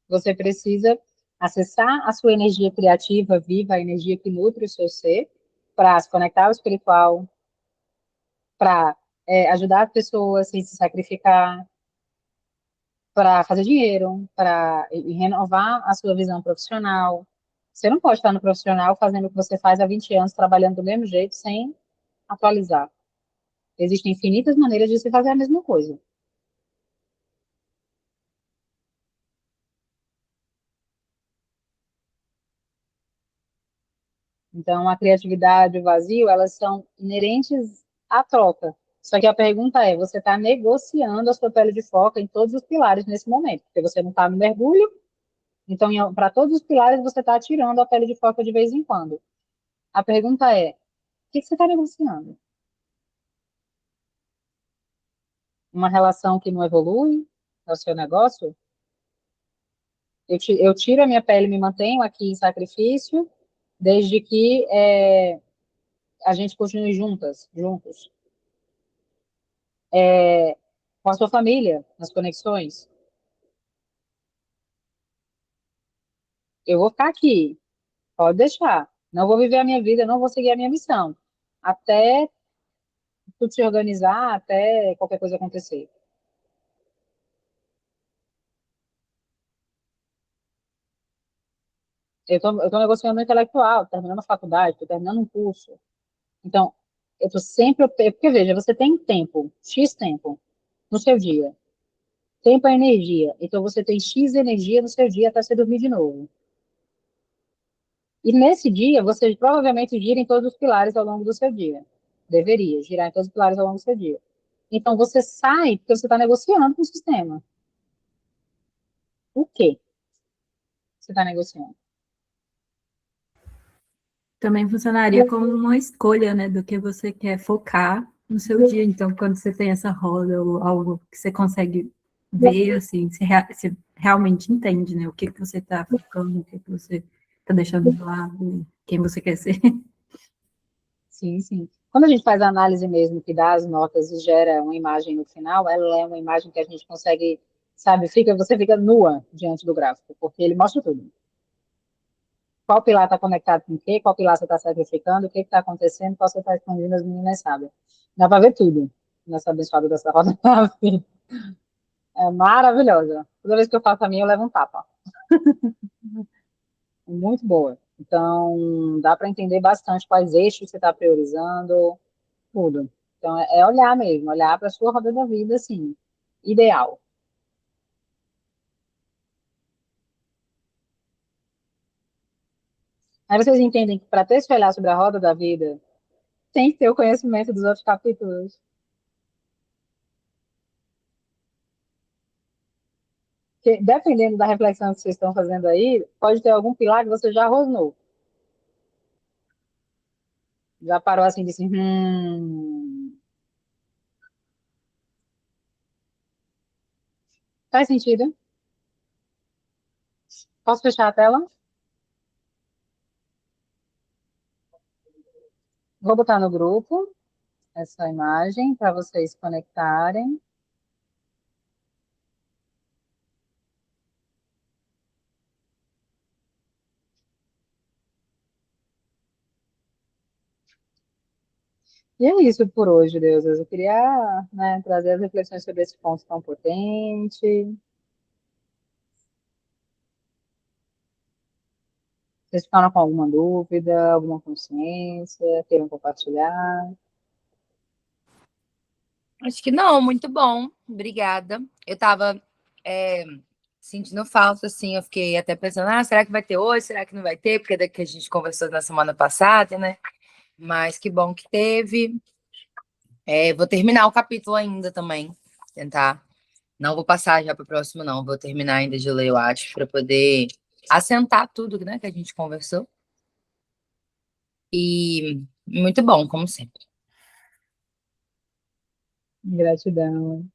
A: Você precisa acessar a sua energia criativa viva, a energia que nutre o seu ser, para se conectar ao espiritual, para ajudar as pessoas sem se sacrificar, para fazer dinheiro, para renovar a sua visão profissional. Você não pode estar no profissional fazendo o que você faz há 20 anos, trabalhando do mesmo jeito, sem atualizar. Existem infinitas maneiras de se fazer a mesma coisa. Então, a criatividade e o vazio, elas são inerentes à troca. Só que a pergunta é, você está negociando a sua pele de foca em todos os pilares nesse momento, porque você não está no mergulho, então, para todos os pilares, você está tirando a pele de foca de vez em quando. A pergunta é, o que você está negociando? Uma relação que não evolui? É o seu negócio? Eu tiro a minha pele e me mantenho aqui em sacrifício, desde que a gente continue juntos. Com a sua família, nas conexões. Eu vou ficar aqui, pode deixar. Não vou viver a minha vida, não vou seguir a minha missão. Até tudo se organizar até qualquer coisa acontecer. Eu tô negociando no intelectual, terminando a faculdade, estou terminando um curso. Então, eu estou sempre. Porque, veja, você tem tempo, X tempo, no seu dia. Tempo é energia. Então, você tem X energia no seu dia até você dormir de novo. E nesse dia, você provavelmente gira em todos os pilares ao longo do seu dia. Deveria girar em todos os pilares ao longo do seu dia. Então, você sai porque você está negociando com o sistema. O quê você está negociando?
E: Também funcionaria como uma escolha, né, do que você quer focar no seu dia. Então, quando você tem essa roda ou algo que você consegue ver, assim, você realmente entende, né, o que que você está focando, o que que você está deixando de lado, quem você quer ser.
A: Sim, sim. Quando a gente faz a análise mesmo, que dá as notas e gera uma imagem no final, ela é uma imagem que a gente consegue, sabe, você fica nua diante do gráfico, porque ele mostra tudo. Qual pilar está conectado com o quê? Qual pilar você está sacrificando? O que está acontecendo? Qual você está escondendo? As meninas sabem. Dá para ver tudo nessa abençoada dessa roda da vida. É maravilhosa. Toda vez que eu faço a minha, eu levo um tapa. Muito boa. Então, dá para entender bastante quais eixos você está priorizando, tudo. Então, é olhar mesmo, olhar para a sua roda da vida, assim, ideal. Aí vocês entendem que para ter esse olhar sobre a roda da vida, tem que ter o conhecimento dos outros capítulos. Porque, dependendo da reflexão que vocês estão fazendo aí, pode ter algum pilar que você já rosnou. Já parou assim e disse, faz sentido? Posso fechar a tela? Vou botar no grupo essa imagem para vocês conectarem. E é isso por hoje, Deus. Eu queria, né, trazer as reflexões sobre esse ponto tão potente. Vocês ficaram com alguma dúvida, alguma consciência, queiram compartilhar?
D: Acho que não, muito bom. Obrigada. Eu tava sentindo falta, assim, eu fiquei até pensando, será que vai ter hoje? Será que não vai ter? Porque daqui a gente conversou na semana passada, né? Mas que bom que teve. Vou terminar o capítulo ainda também. Tentar. Não vou passar já para o próximo, não. Vou terminar ainda de ler, eu acho, para poder assentar tudo, né, que a gente conversou. E muito bom, como sempre.
A: Gratidão.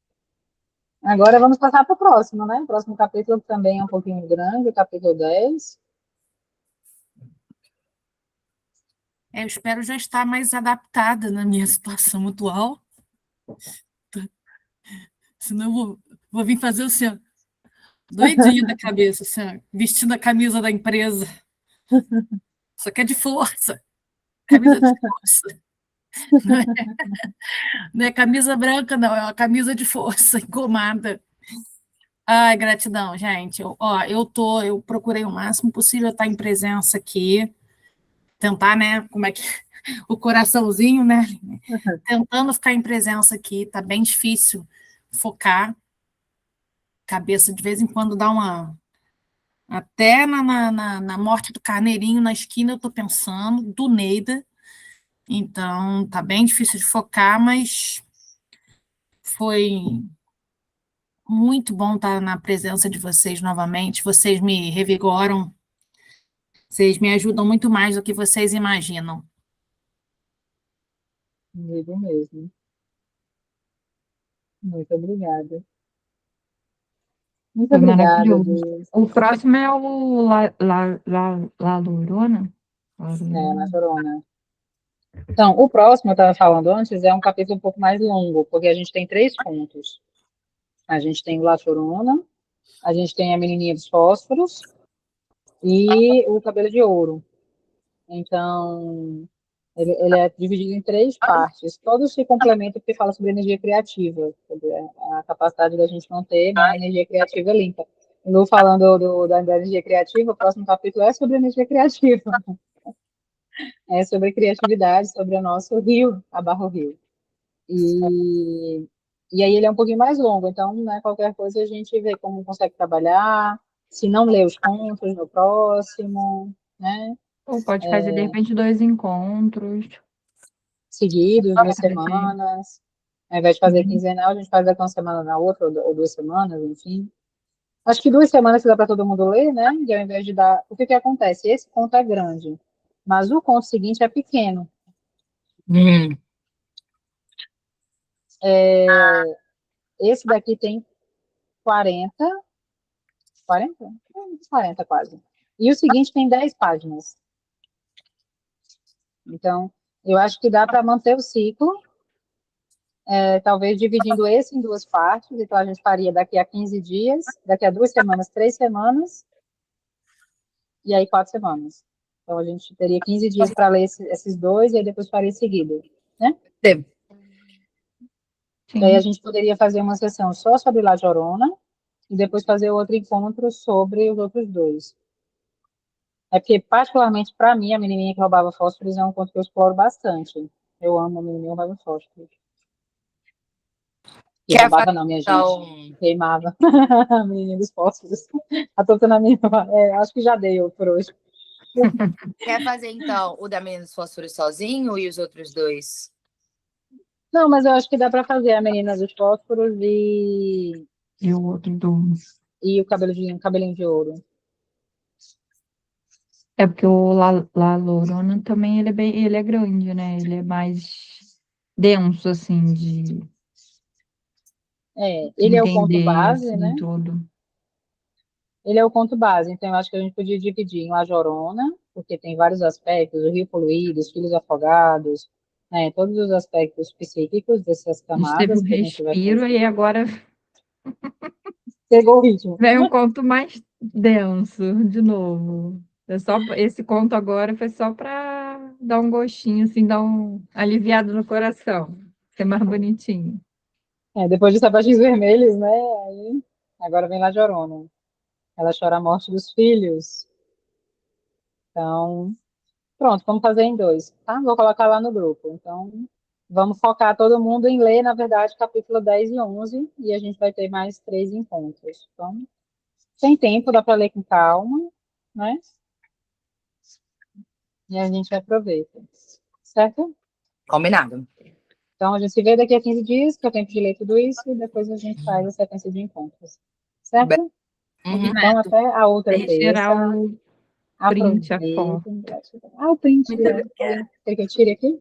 A: Agora vamos passar para o próximo, né? O próximo capítulo também é um pouquinho grande, o capítulo 10.
C: Eu espero já estar mais adaptada na minha situação atual. Senão eu vou vir fazer o senhor doidinho da cabeça, assim, vestindo a camisa da empresa. Só que é de força. Camisa de força. Não é camisa branca, não. É uma camisa de força, engomada. Ai, gratidão, gente. Eu procurei o máximo possível estar em presença aqui. Tentar, né? Como é que. O coraçãozinho, né? Tentando ficar em presença aqui. Tá bem difícil focar. Cabeça de vez em quando dá uma. Até na morte do carneirinho na esquina eu estou pensando, do Neida. Então, tá bem difícil de focar, mas foi muito bom estar na presença de vocês novamente. Vocês me revigoram, vocês me ajudam muito mais do que vocês imaginam.
A: Digo mesmo. Muito obrigada. Muito
F: Foi
A: obrigada,
F: maravilhoso.
A: Deus.
F: O próximo é o La Llorona?
A: É, na Chorona. Então, o próximo, eu estava falando antes, é um capítulo um pouco mais longo, porque a gente tem 3 pontos. A gente tem o La Chorona, a gente tem a menininha dos fósforos e o cabelo de ouro. Então, Ele é dividido em 3 partes. Todos se complementam porque fala sobre energia criativa, sobre a capacidade da gente manter, né, a energia criativa limpa. Lu falando da energia criativa, o próximo capítulo é sobre energia criativa. É sobre criatividade, sobre o nosso rio, a Barro Rio. E aí ele é um pouquinho mais longo, então, né, qualquer coisa a gente vê como consegue trabalhar, se não ler os contos no próximo, né,
F: Ou pode fazer, de repente, 2 encontros.
A: seguidos, 2
F: Cada dia.
A: semanas. Ao invés de fazer
F: Uhum.
A: quinzenal, a gente faz daqui uma semana na outra, ou 2 semanas, enfim. Acho que 2 semanas que dá para todo mundo ler, né? E ao invés de dar. O que que acontece? Esse conto é grande, mas o conto seguinte é pequeno. Esse daqui tem 40, 40? 40 quase. E o seguinte tem 10 páginas. Então, eu acho que dá para manter o ciclo, talvez dividindo esse em 2 partes. Então, a gente faria daqui a 15 dias, daqui a 2 semanas, 3 semanas, e aí 4 semanas. Então, a gente teria 15 dias para ler esses 2, e aí depois faria seguido, né?
D: Sim.
A: E aí a
F: Sim.
A: gente poderia fazer uma sessão só sobre La Llorona, e depois fazer outro encontro sobre os outros 2. É porque, particularmente para mim, a menininha que roubava fósforos é um conto que eu exploro bastante. Eu amo a menininha que roubava fósforos. E
D: Quer
A: roubava
D: fazer,
A: não, minha gente.
D: então,
A: Queimava. A menininha dos fósforos. A Tota na minha. Acho que já dei eu por hoje.
D: o da Menina dos Fósforos sozinho e os outros 2?
A: Não, mas eu acho que dá para fazer a menina dos fósforos
F: E o outro do...
A: e o cabelinho de ouro.
F: É porque o La Llorona também, ele é grande, né? Ele é mais denso, assim, de
A: Ele é o conto
F: entender,
A: base, né?
F: assim, tudo.
A: Ele é o conto base, então eu acho que a gente podia dividir em La Llorona, porque tem vários aspectos, o rio poluído, os filhos afogados, né, todos os aspectos psíquicos dessas
F: A gente teve
A: camadas
F: um
A: que a gente vai
F: respiro
A: fazer.
F: e agora
A: Pegou o ritmo.
F: vem um conto mais denso, de novo. Esse conto agora foi só para dar um gostinho, assim, dar um aliviado no coração, ser mais bonitinho.
A: Depois de Sapatinhos Vermelhos, né, aí, agora vem La Llorona. Ela chora a morte dos filhos. Então, pronto, vamos fazer em 2, tá? Vou colocar lá no grupo. Então, vamos focar todo mundo em ler, na verdade, capítulo 10 e 11, e a gente vai ter mais 3 encontros. Então, tem tempo, dá para ler com calma, né? E a gente aproveita. Certo?
D: Combinado.
A: Então, a gente se vê daqui a 15 dias, que é o tempo de ler tudo isso, e depois a gente faz a sequência de encontros. Certo?
D: Uhum.
A: Então, até a outra
F: Aí gerar
A: terça.
F: o print, a foto.
A: Aproveitem. O print,
D: Muito
A: né?
D: obrigada.
A: Quer que eu tire aqui?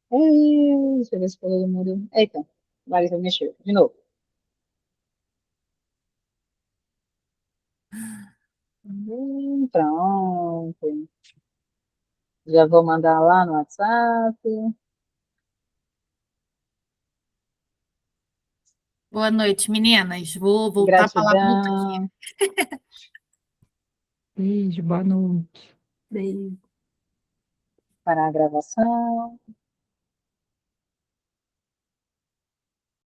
A: Deixa eu ver se todo mundo. Eita, Larissa mexeu. De novo. Pronto. Já vou mandar lá no WhatsApp.
C: Boa noite, meninas. Vou voltar para a labuta aqui.
A: Gratidão.
F: Beijo, boa noite.
E: Beijo.
A: Para a gravação.